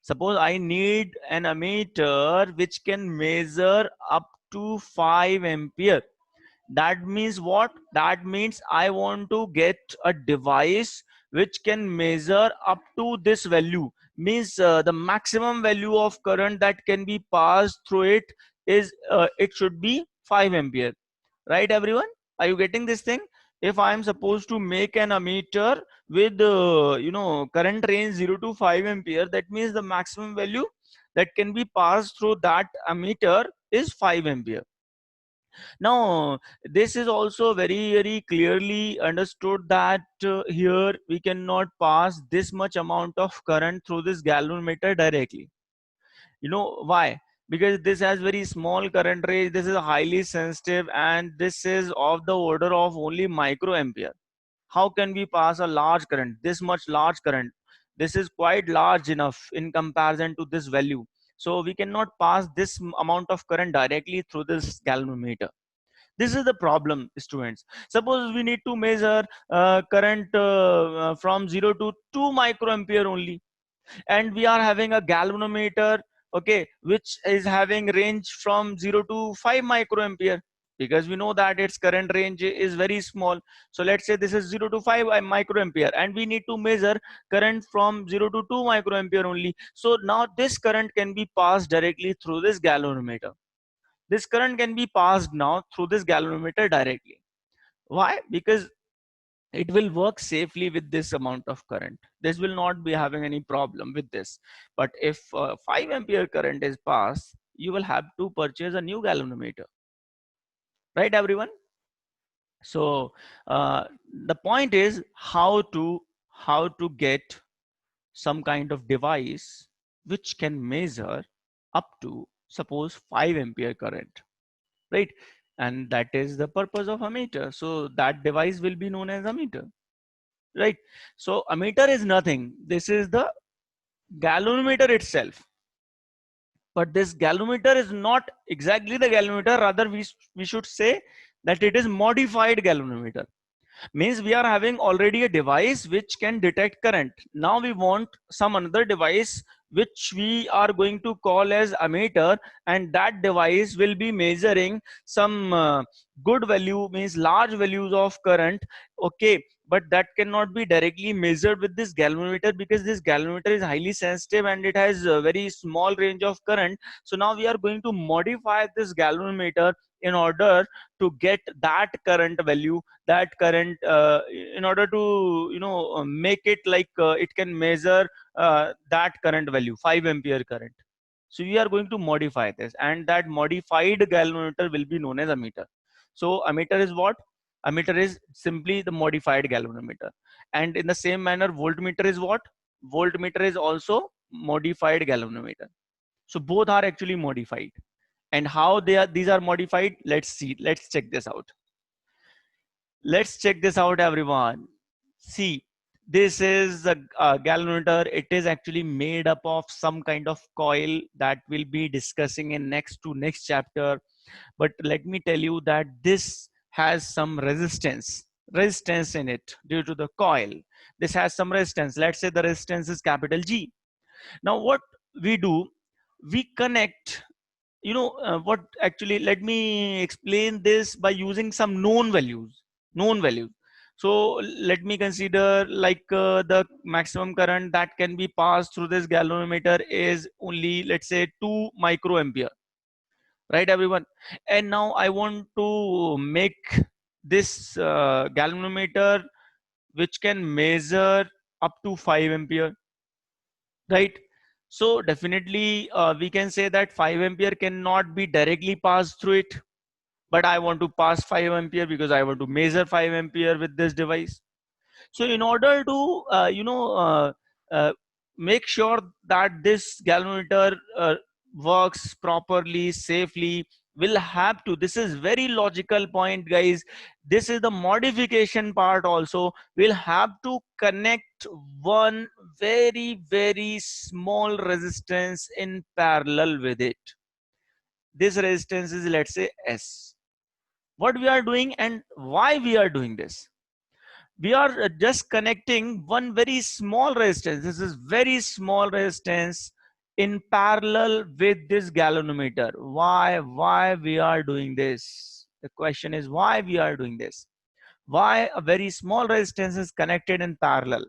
Suppose I need an ammeter which can measure up to 5 ampere. That means what? That means I want to get a device which can measure up to this value. Means the maximum value of current that can be passed through it is it should be 5 ampere. Right, everyone? Are you getting this thing? If I am supposed to make an ammeter with current range 0 to 5 ampere, that means the maximum value that can be passed through that ammeter is 5 ampere. Now this is also very clearly understood that here we cannot pass this much amount of current through this galvanometer directly. You know why? Because this has very small current range, this is highly sensitive, and this is of the order of only microampere. How can we pass a large current, this much large current? This is quite large enough in comparison to this value. So we cannot pass this amount of current directly through this galvanometer. This is the problem, students. Suppose we need to measure current from 0 to 2 microampere only, and we are having a galvanometer, okay, which is having range from 0 to 5 microampere, because we know that its current range is very small. So let's say this is 0 to 5 microampere, and we need to measure current from 0 to 2 microampere only. So now this current can be passed directly through this galvanometer. This current can be passed now through this galvanometer directly. Why? Because it will work safely with this amount of current. This will not be having any problem with this. But if 5 ampere current is passed, you will have to purchase a new galvanometer. Right, everyone? So the point is how to get some kind of device which can measure up to, suppose, 5 ampere current, right? And that is the purpose of ammeter. So that device will be known as ammeter, right? So ammeter is nothing. This is the galvanometer itself. But this galvanometer is not exactly the galvanometer. Rather, we should say that it is modified galvanometer. Means we are having already a device which can detect current. Now we want some another device which we are going to call as ammeter, and that device will be measuring some good value, means large values of current, okay. But that cannot be directly measured with this galvanometer, because this galvanometer is highly sensitive and it has a very small range of current. So now we are going to modify this galvanometer in order to get that current value, that current in order to make it like it can measure that current value, 5 ampere current. So we are going to modify this, and that modified galvanometer will be known as ammeter. So ammeter is what? Ammeter is simply the modified galvanometer. And in the same manner, voltmeter is what? Voltmeter is also modified galvanometer. So both are actually modified. And how these are modified, let's see. Let's check this out. Let's check this out, everyone. See, this is a galvanometer. It is actually made up of some kind of coil that we'll be discussing in next chapter. But let me tell you that this has some resistance in it due to the coil. This has some resistance. Let's say the resistance is capital G. Now what we do, we connect, what actually, let me explain this by using some known values. So let me consider like the maximum current that can be passed through this galvanometer is only, let's say, 2 microampere, right everyone? And now I want to make this galvanometer which can measure up to 5 ampere, right? So definitely we can say that 5 ampere cannot be directly passed through it, but I want to pass 5 ampere because I want to measure 5 ampere with this device. So in order to uh, make sure that this galvanometer works properly, safely, will have to, this is very logical point guys, this is the modification part also, we'll have to connect one very small resistance in parallel with it. This resistance is, let's say, S. What we are doing and why we are doing this, we are just connecting one very small resistance, this is very small resistance, in parallel with this galvanometer. Why we are doing this? The question is why we are doing this, why a very small resistance is connected in parallel.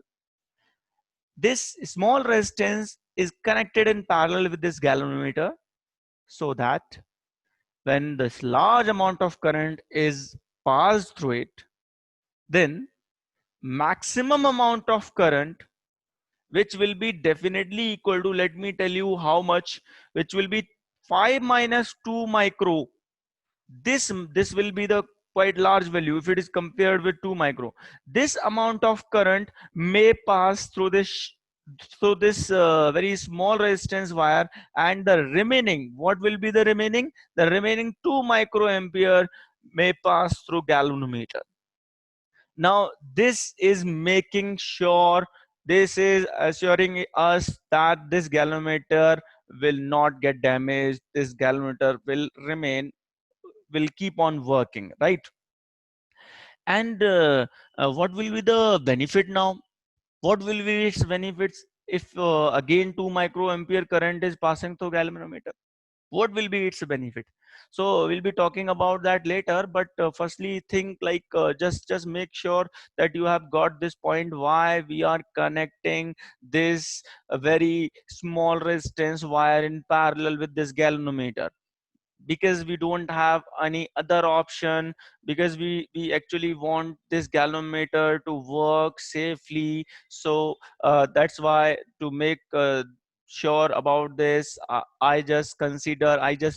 This small resistance is connected in parallel with this galvanometer so that when this large amount of current is passed through it, then maximum amount of current, which will be definitely equal to, let me tell you how much, which will be 5 minus 2 micro. This will be the quite large value if it is compared with 2 micro. This amount of current may pass through this very small resistance wire, and the remaining, what will be the remaining? The remaining 2 microampere may pass through galvanometer. Now this is making sure, this is assuring us that this galvanometer will not get damaged, this galvanometer will remain, will keep on working, right? And what will be the benefit now? What will be its benefits if again 2 microampere current is passing through galvanometer? What will be its benefit? So we'll be talking about that later, but firstly think like just make sure that you have got this point, why we are connecting this very small resistance wire in parallel with this galvanometer, because we don't have any other option, because we actually want this galvanometer to work safely. So that's why, to make sure about this, I just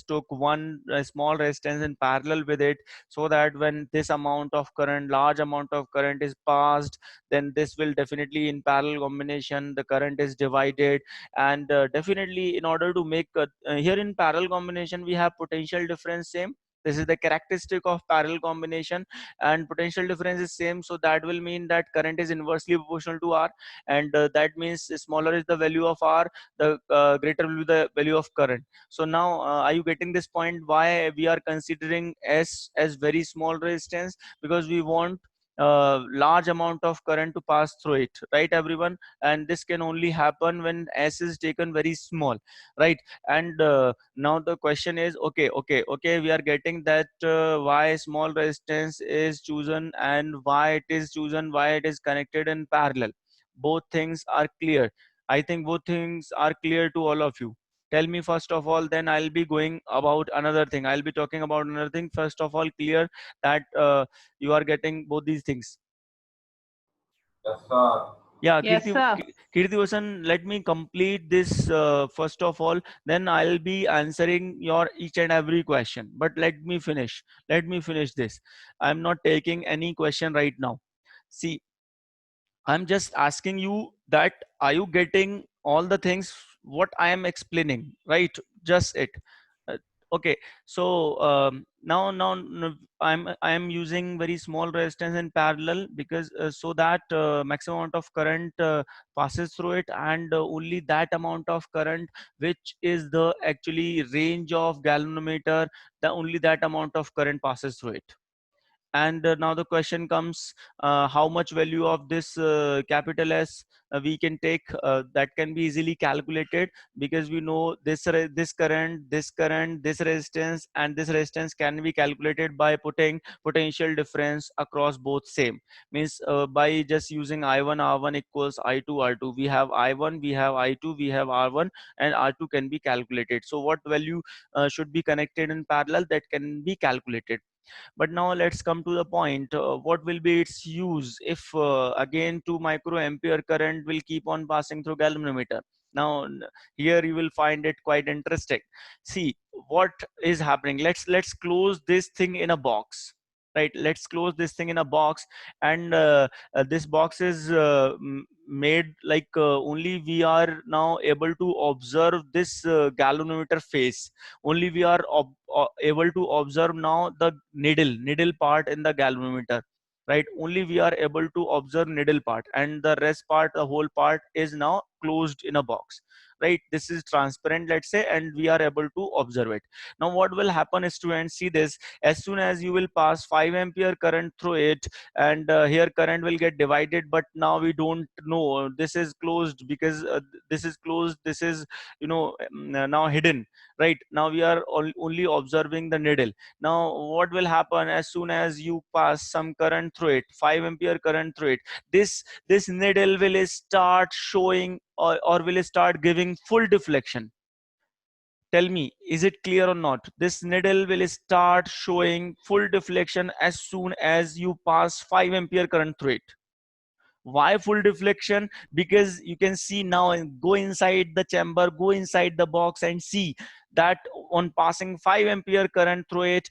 took one small resistance in parallel with it, so that when this amount of current, large amount of current is passed, then this will definitely, in parallel combination, the current is divided. And definitely in order to make here in parallel combination we have potential difference same. This is the characteristic of parallel combination, and potential difference is same, so that will mean that current is inversely proportional to R, and that means smaller is the value of R, the greater will be the value of current. So now are you getting this point, why we are considering S as very small resistance? Because we want large amount of current to pass through it, right everyone? And this can only happen when S is taken very small, right? And now the question is, okay, we are getting that why small resistance is chosen and why it is chosen, why it is connected in parallel. Both things are clear. I think both things are clear to all of you. Tell me first of all, then I'll be going about another thing, I'll be talking about another thing. First of all, clear that you are getting both these things? Yes, sir. Yeah, Yes, sir. Kirti Vasan, let me complete this first of all, then I'll be answering your each and every question. But let me finish. Let me finish this. I'm not taking any question right now. See, I'm just asking you that are you getting all the things what I am explaining, right? Just it. Uh, okay. So I am using very small resistance in parallel, because so that maximum amount of current passes through it, and only that amount of current which is the actually range of galvanometer, the only that amount of current passes through it. And now the question comes, how much value of this capital S we can take? That can be easily calculated, because we know this current, this resistance, and this resistance can be calculated by putting potential difference across both same. Means by just using I1 R1 equals I2 R2, we have I1, we have I2, we have R1, and R2 can be calculated. So what value should be connected in parallel, that can be calculated. But now let's come to the point, what will be its use if again 2 microampere current will keep on passing through galvanometer. Now here you will find it quite interesting. See what is happening. Let's close this thing in a box, right? Let's close this thing in a box, and this box is made like only we are now able to observe this galvanometer face. Only we are able to observe now the needle part in the galvanometer, right? Only we are able to observe needle part, and the rest part, the whole part, is now closed in a box, right? This is transparent, let's say, and we are able to observe it. Now what will happen is, students, see this, as soon as you will pass 5 ampere current through it, and here current will get divided, but now we don't know, this is closed, because this is closed, this is, you know, now hidden, right? Now we are only observing the needle. Now what will happen, as soon as you pass some current through it, 5 ampere current through it, this needle will start showing, or will start giving full deflection. Tell me, is it clear or not? This needle will start showing full deflection as soon as you pass 5 ampere current through it. Why full deflection? Because you can see now, and go inside the chamber, go inside the box, and see that on passing 5 ampere current through it,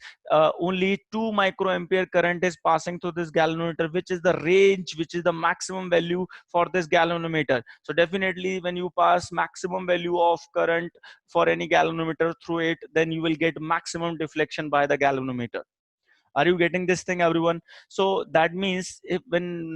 only 2 microampere current is passing through this galvanometer, which is the range, which is the maximum value for this galvanometer. So definitely when you pass maximum value of current for any galvanometer through it, then you will get maximum deflection by the galvanometer. Are you getting this thing, everyone? So that means if when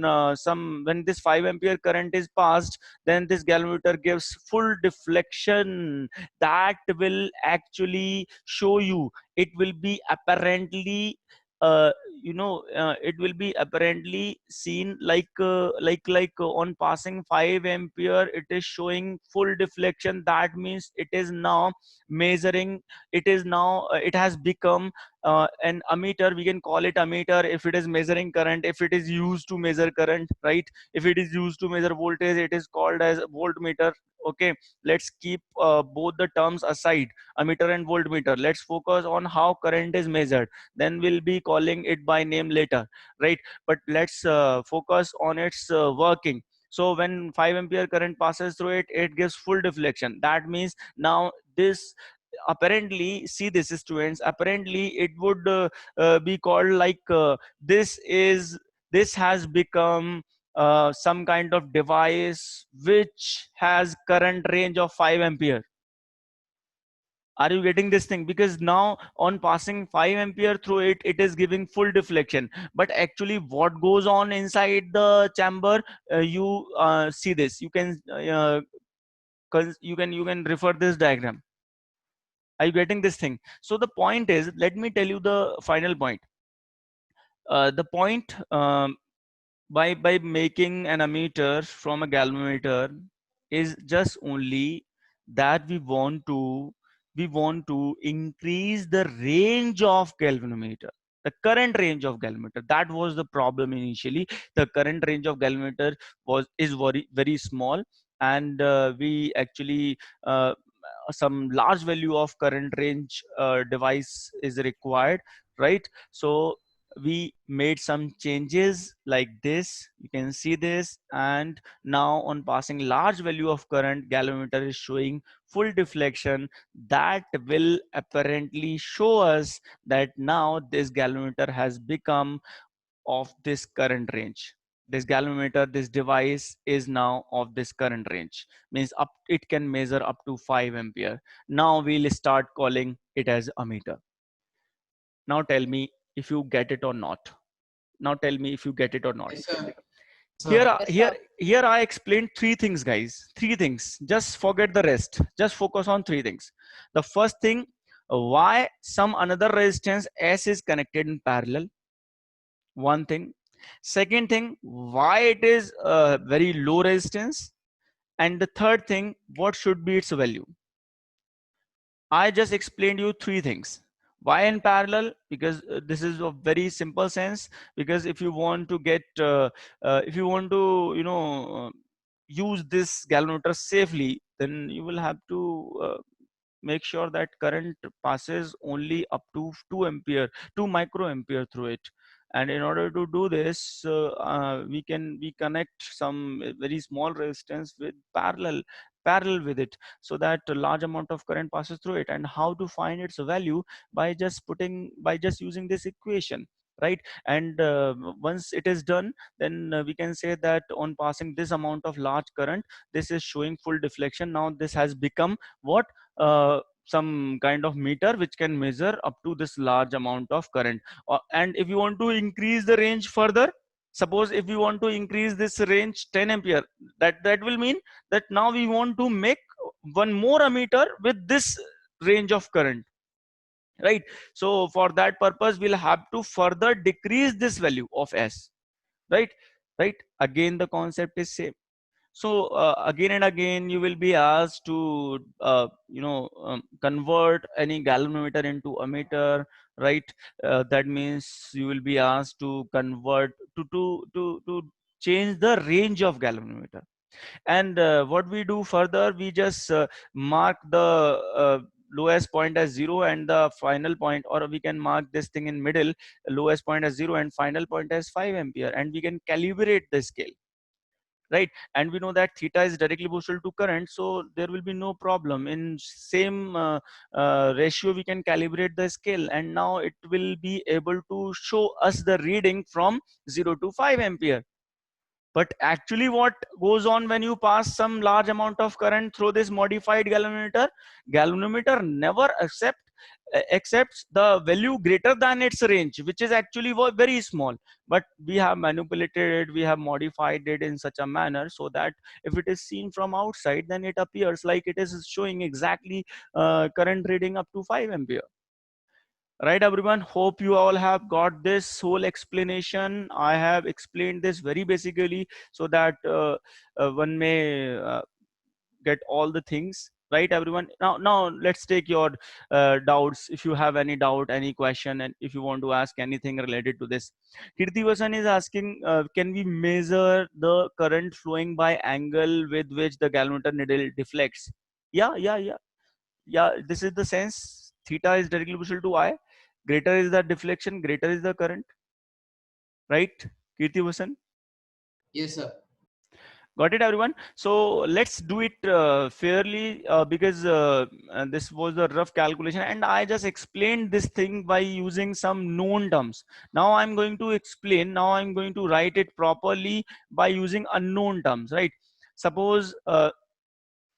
this 5 ampere current is passed, then this galvanometer gives full deflection. That will actually show you, it will be apparently uh, it will be apparently seen on passing 5 ampere, it is showing full deflection. That means it is now measuring, it is now it has become an ammeter. We can call it ammeter if it is measuring current, if it is used to measure current, right? If it is used to measure voltage, it is called as voltmeter. Okay, let's keep both the terms aside, ammeter and voltmeter. Let's focus on how current is measured, then we'll be calling it by name later, right? But let's focus on its working. So when 5 ampere current passes through it, it gives full deflection. That means now this, apparently, see this, students, apparently it would be called like this has become some kind of device which has current range of 5 ampere. Are you getting this thing? Because now on passing 5 ampere through it, it is giving full deflection. But actually what goes on inside the chamber, you see this, you can you can refer this diagram. Are you getting this thing? So the point is, let me tell you the final point. The point, by making an ammeter from a galvanometer, is just only that we want to increase the range of galvanometer, the current range of galvanometer. That was the problem initially. The current range of galvanometer is very small, and we actually some large value of current range device is required, right? So we made some changes like this, you can see this, and now on passing large value of current, galvanometer is showing full deflection. That will apparently show us that now this galvanometer has become of this current range. This galvanometer, this device, is now of this current range, means up it can measure up to 5 ampere. Now we'll start calling it as ammeter. Now tell me if you get it or not. Now tell me if you get it or not. Yes, sir. Here, Yes, sir. here I explained 3 things, guys. 3 things. Just forget the rest. Just focus on 3 things. The first thing, why some another resistance S is connected in parallel. one thing. Second thing, why it is very low resistance. And the third thing, what should be its value. I just explained you three things. Why in parallel? Because this is a very simple sense. Because if you want to get, if you want to, use this galvanometer safely, then you will have to make sure that current passes only up to 2 ampere, 2 microampere through it. And in order to do this, we connect some very small resistance with parallel with it, so that a large amount of current passes through it. And how to find its value? By just using this equation, right? And once it is done, then we can say that on passing this amount of large current, this is showing full deflection. Now this has become what, some kind of meter which can measure up to this large amount of current. And if you want to increase the range further, suppose if you want to increase this range 10 ampere, that will mean that now we want to make one more ammeter with this range of current, right? So for that purpose, we'll have to further decrease this value of S, right? Right, again the concept is same. So again and again you will be asked to convert any galvanometer into ammeter, right? That means you will be asked to convert to change the range of galvanometer. And what we do further, we just mark the lowest point as 0 and the final point, or we can mark this thing in middle, lowest point as 0 and final point as 5 ampere, and we can calibrate the scale, right? And we know that theta is directly proportional to current, so there will be no problem. In same ratio we can calibrate the scale, and now it will be able to show us the reading from 0 to 5 ampere. But actually what goes on when you pass some large amount of current through this modified galvanometer never accepts the value greater than its range, which is actually very small. But we have manipulated it, we have modified it in such a manner so that if it is seen from outside, then it appears like it is showing exactly current reading up to 5 ampere. Right, everyone, hope you all have got this whole explanation. I have explained this very basically so that one may get all the things, right, everyone? Now let's take your doubts. If you have any doubt, any question, and if you want to ask anything related to this. Kirtivasan is asking, can we measure the current flowing by angle with which the galvanometer needle deflects? Yeah, this is the sense. Theta is directly proportional to I. Greater is the deflection, greater is the current, right, Kirti Vasan? Yes, sir. Got it, everyone? So let's do it fairly, because this was a rough calculation and I just explained this thing by using some known terms. Now I'm going to explain, now I'm going to write it properly by using unknown terms, right?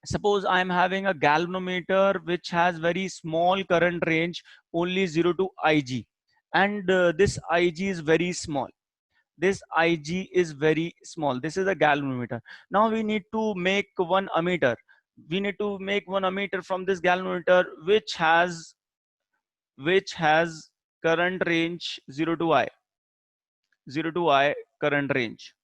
Suppose I'm having a galvanometer which has very small current range, only 0 to Ig, and this Ig is very small. This Ig is very small. This is a galvanometer. Now we need to make one ammeter. We need to make one ammeter from this galvanometer which has current range 0 to I. 0 to I current range.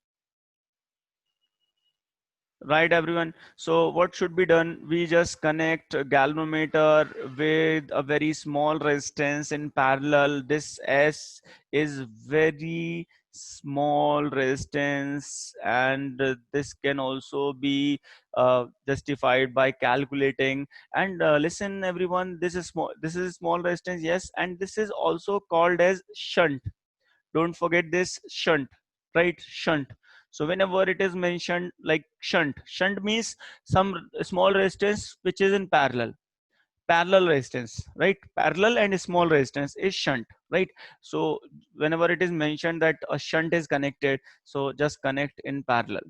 Right, everyone? So what should be done? We just connect a galvanometer with a very small resistance in parallel. This S is very small resistance, and this can also be justified by calculating. And listen, everyone, this is small. This is small resistance, yes, and this is also called as shunt. Don't forget this, shunt, right? Shunt. So whenever it is mentioned like shunt means some small resistance which is in parallel resistance, right? Parallel and small resistance is shunt, right? So whenever it is mentioned that a shunt is connected, so just connect in parallel.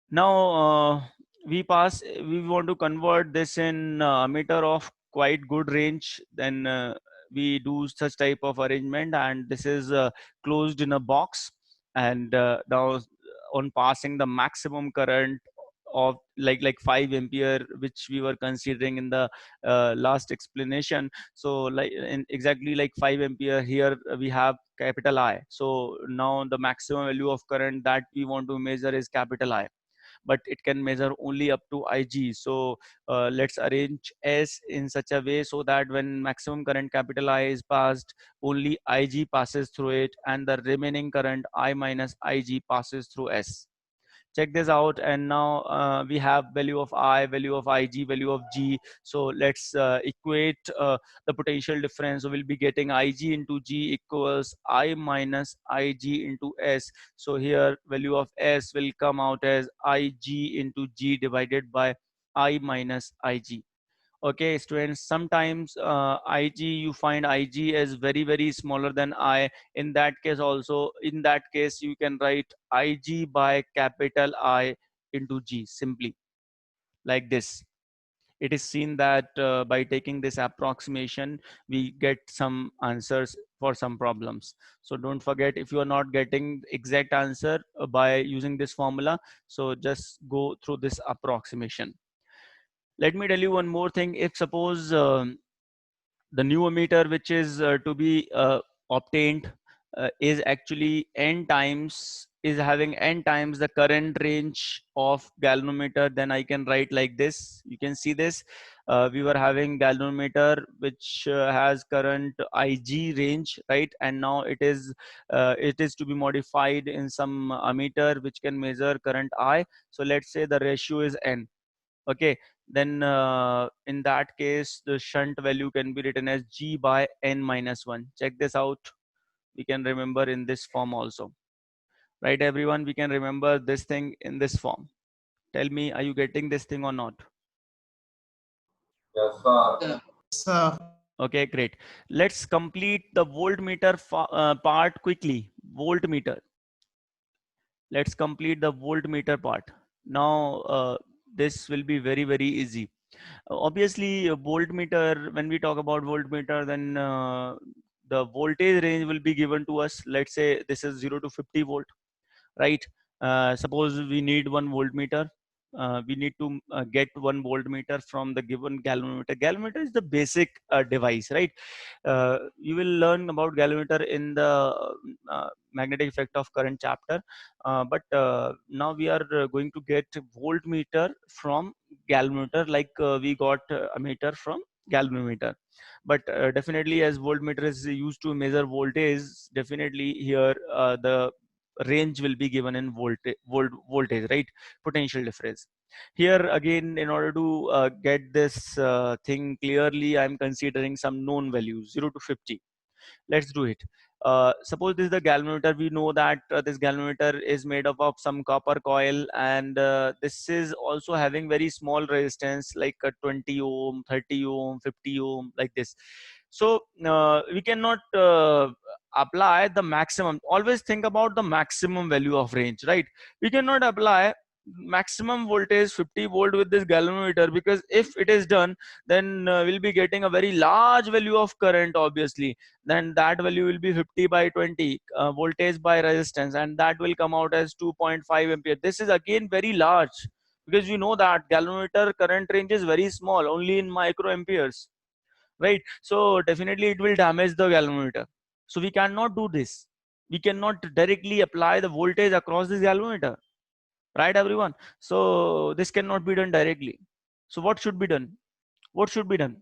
Now we want to convert this in meter of quite good range. Then we do such type of arrangement, and this is closed in a box. And now on passing the maximum current of like 5 ampere, which we were considering in the last explanation. So like exactly like 5 ampere, here we have capital I. So now the maximum value of current that we want to measure is capital I, but it can measure only up to Ig. So let's arrange S in such a way so that when maximum current capital I is passed, only Ig passes through it, and the remaining current I minus Ig passes through S. Check this out, and now we have value of I, value of Ig, value of G. So let's equate the potential difference. So we'll be getting Ig into G equals I minus Ig into S. So here value of S will come out as Ig into G divided by I minus Ig. Okay, students, sometimes Ig, you find Ig as very smaller than I. In that case also, in that case you can write Ig by capital I into G, simply like this. It is seen that by taking this approximation we get some answers for some problems. So don't forget, if you are not getting exact answer by using this formula, so just go through this approximation. Let me tell you one more thing. If suppose the new ammeter which is to be obtained is actually n times, is having n times the current range of galvanometer, then I can write like this. You can see this. We were having galvanometer which has current Ig range, right? And now it is to be modified in some ammeter which can measure current I. So let's say the ratio is n. Okay, then in that case the shunt value can be written as G by n minus 1. Check this out. We can remember in this form also, right everyone? We can remember this thing in this form. Tell me, are you getting this thing or not? Yes, sir. Sir, Sir, Okay, great. Let's complete the voltmeter part quickly. Voltmeter. Let's complete the voltmeter part. Now this will be very easy. Obviously, a voltmeter, when we talk about voltmeter, then the voltage range will be given to us. Let's say this is 0 to 50 volt, right? Suppose we need 1 voltmeter. We need to get 1 voltmeter from the given galvanometer. Galvanometer is the basic device, right? You will learn about galvanometer in the magnetic effect of current chapter. But now we are going to get voltmeter from galvanometer, like we got ammeter from galvanometer. But definitely, as voltmeter is used to measure voltage, definitely here the range will be given in voltage, right? Potential difference. Here again, in order to get this thing clearly, I'm considering some known values, 0 to 50. Let's do it. Suppose this is the galvanometer. We know that this galvanometer is made up of some copper coil, and this is also having very small resistance, like a 20 ohm, 30 ohm, 50 ohm, like this. So we cannot apply the maximum. Always think about the maximum value of range, right? We cannot apply maximum voltage 50 volt with this galvanometer, because if it is done, then we'll be getting a very large value of current, obviously. Then that value will be 50 by 20 voltage by resistance, and that will come out as 2.5 ampere. This is again very large, because we know that galvanometer current range is very small, only in microamperes, right? So definitely it will damage the galvanometer. So we cannot do this. We cannot directly apply the voltage across this galvanometer, right everyone? So this cannot be done directly. So what should be done? What should be done?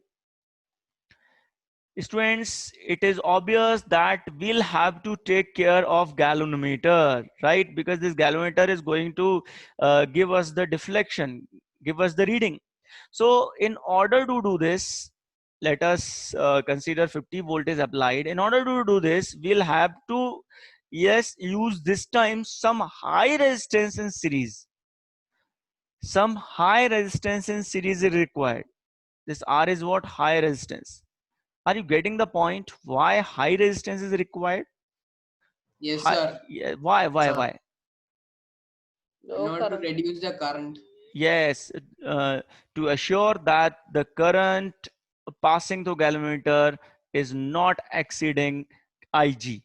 Students, it is obvious that we'll have to take care of galvanometer, right? Because this galvanometer is going to give us the deflection, give us the reading. So in order to do this, let us consider 50 volt is applied. In order to do this, we'll have to, yes, use this time some high resistance in series. Some high resistance in series is required. This R is what? High resistance. Are you getting the point? Why high resistance is required? yes, High, sir. yeah, Sir. why? In order to reduce the current. Yes, to assure that the current passing through galvanometer is not exceeding Ig,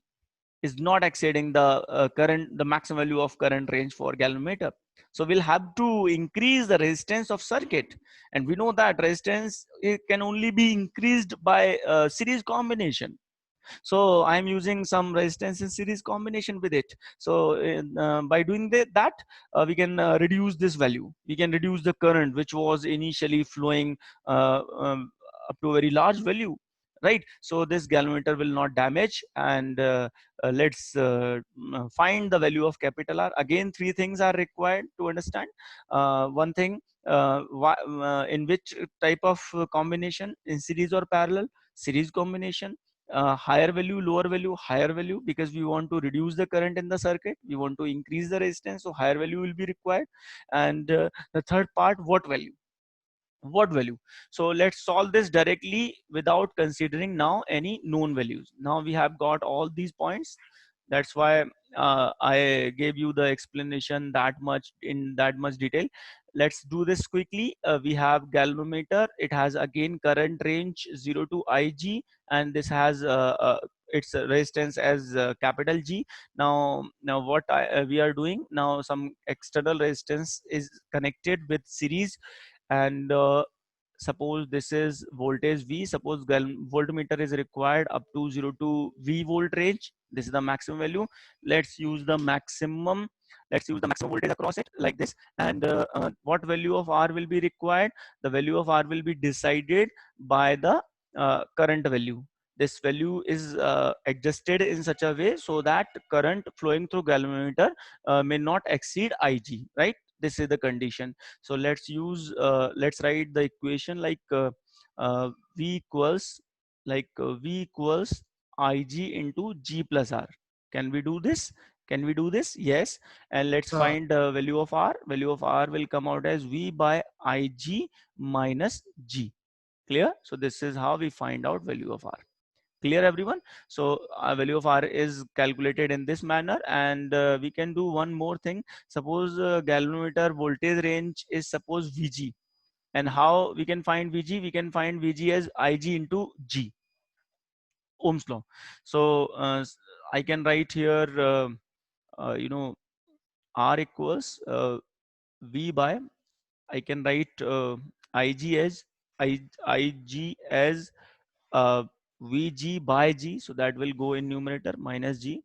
is not exceeding the current, the maximum value of current range for galvanometer. So we'll have to increase the resistance of circuit, and we know that resistance, it can only be increased by series combination. So I'm using some resistance in series combination with it. So by doing that, we can reduce this value. We can reduce the current which was initially flowing up to a very large value, right? So this galvanometer will not damage. And let's find the value of capital R. Again, three things are required to understand. One thing, in which type of combination, in series or parallel. Series combination. Higher value, lower value, higher value, because we want to reduce the current in the circuit, we want to increase the resistance, so higher value will be required. And the third part, what value, what value. So let's solve this directly without considering now any known values. Now we have got all these points. That's why I gave you the explanation that much, in that much detail. Let's do this quickly. We have galvanometer. It has again current range 0 to Ig, and this has its resistance as capital G. Now what we are doing now, some external resistance is connected with series. And suppose this is voltage V. Suppose voltmeter is required up to 0 to V volt range. This is the maximum value. Let's use the maximum. Let's use the maximum voltage across it like this. And what value of R will be required? The value of R will be decided by the current value. This value is adjusted in such a way so that current flowing through galvanometer may not exceed Ig, right? This is the condition. So let's write the equation like V equals V equals Ig into G plus R. Can we do this? Can we do this? Yes. And let's Sir. find the value of R. Value of R will come out as V by Ig minus G. Clear? So this is how we find out value of R. Clear, everyone? So value of R is calculated in this manner. And we can do one more thing. Suppose galvanometer voltage range is suppose Vg. And how we can find Vg? We can find Vg as Ig into G, Ohm's law. So I can write here R equals V by, I can write Ig as Ig as Vg by G. So that will go in numerator, minus G.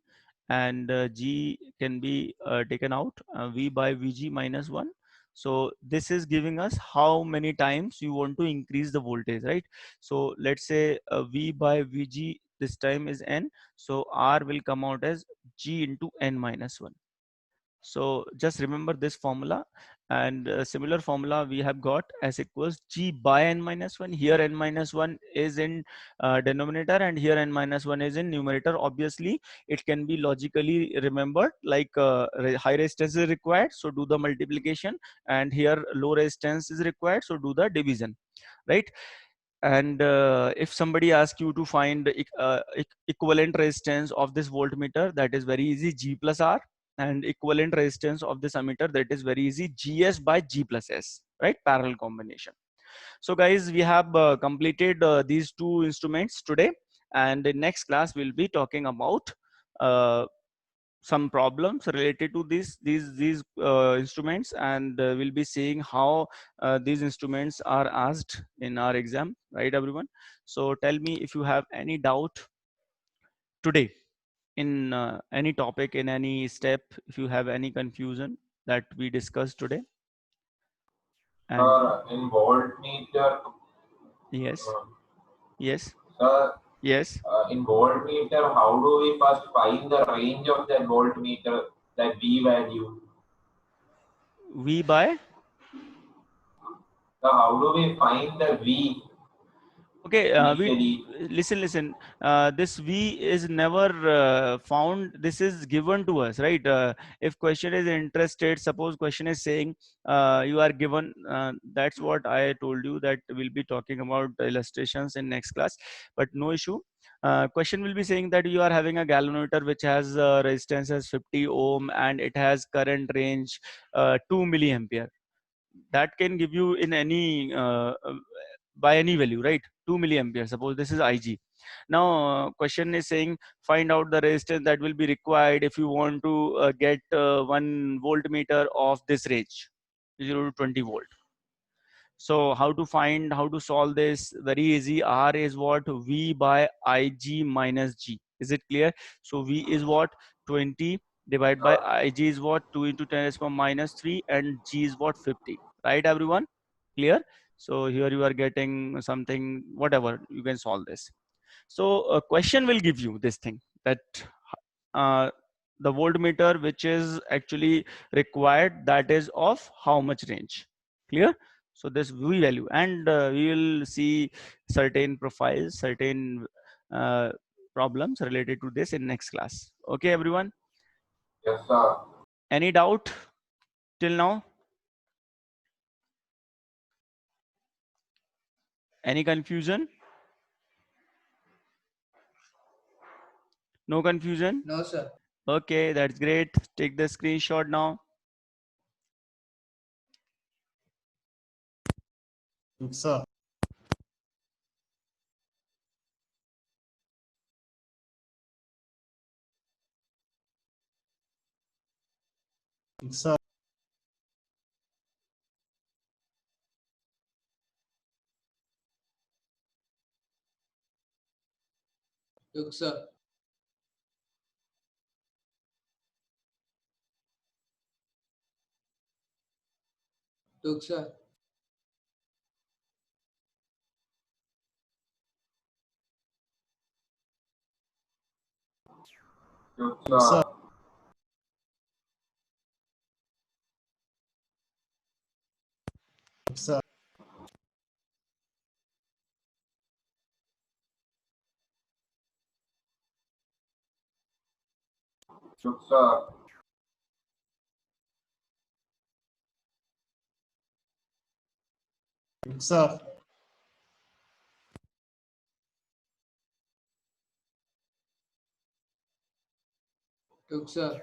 And G can be taken out, V by Vg minus 1. So this is giving us how many times you want to increase the voltage, right? So let's say V by Vg this time is N. So R will come out as G into N minus 1. So just remember this formula. And similar formula we have got as equals G by N minus 1. Here N minus 1 is in denominator, and here N minus 1 is in numerator. Obviously it can be logically remembered, like high resistance is required, so do the multiplication, and here low resistance is required, so do the division, right? And if somebody asks you to find the equivalent resistance of this voltmeter, that is very easy, G plus R. And equivalent resistance of this ammeter, that is very easy, GS by G plus S, right? Parallel combination. So guys, we have completed these two instruments today, and in next class we'll be talking about some problems related to these instruments, and we'll be seeing how these instruments are asked in our exam, right, everyone? So tell me if you have any doubt today in any topic, in any step, if you have any confusion that we discussed today. And In voltmeter, yes, yes, sir, yes. in voltmeter, how do we first find the range of that voltmeter, that V value? V by, So how do we find the V okay, initially? listen. This V is never found. This is given to us, right? If question is interested, suppose question is saying you are given. That's what I told you, that we'll be talking about illustrations in next class, but no issue. Question will be saying that you are having a galvanometer which has resistance as 50 ohm, and it has current range 2 milliampere. That can give you in any by any value, right? 2 milliampere. Suppose this is Ig. Now question is saying find out the resistance that will be required if you want to get 1 voltmeter of this range, 0 to 20 volt. So how to find, how to solve this? Very easy. R is what? V by Ig minus G. Is it clear? So V is what? 20 divided by Ig is what? 2 into 10 raised to minus 3, and G is what? 50. Right, everyone? Clear? So here you are getting something, whatever, you can solve this. So a question will give you this thing, that uh, the voltmeter which is actually required, that is of how much range. Clear? So this V value, and we will see certain profiles, certain problems related to this in next class. Okay, everyone? Yes, sir. Any doubt till now? Any confusion? No confusion? No, sir. Okay, that's great. Take the screenshot now. Sir. Sir. Look, sir. Look, sir. Yes, Sir. sir. Sir. Yes, sir. Sir. Look, sir.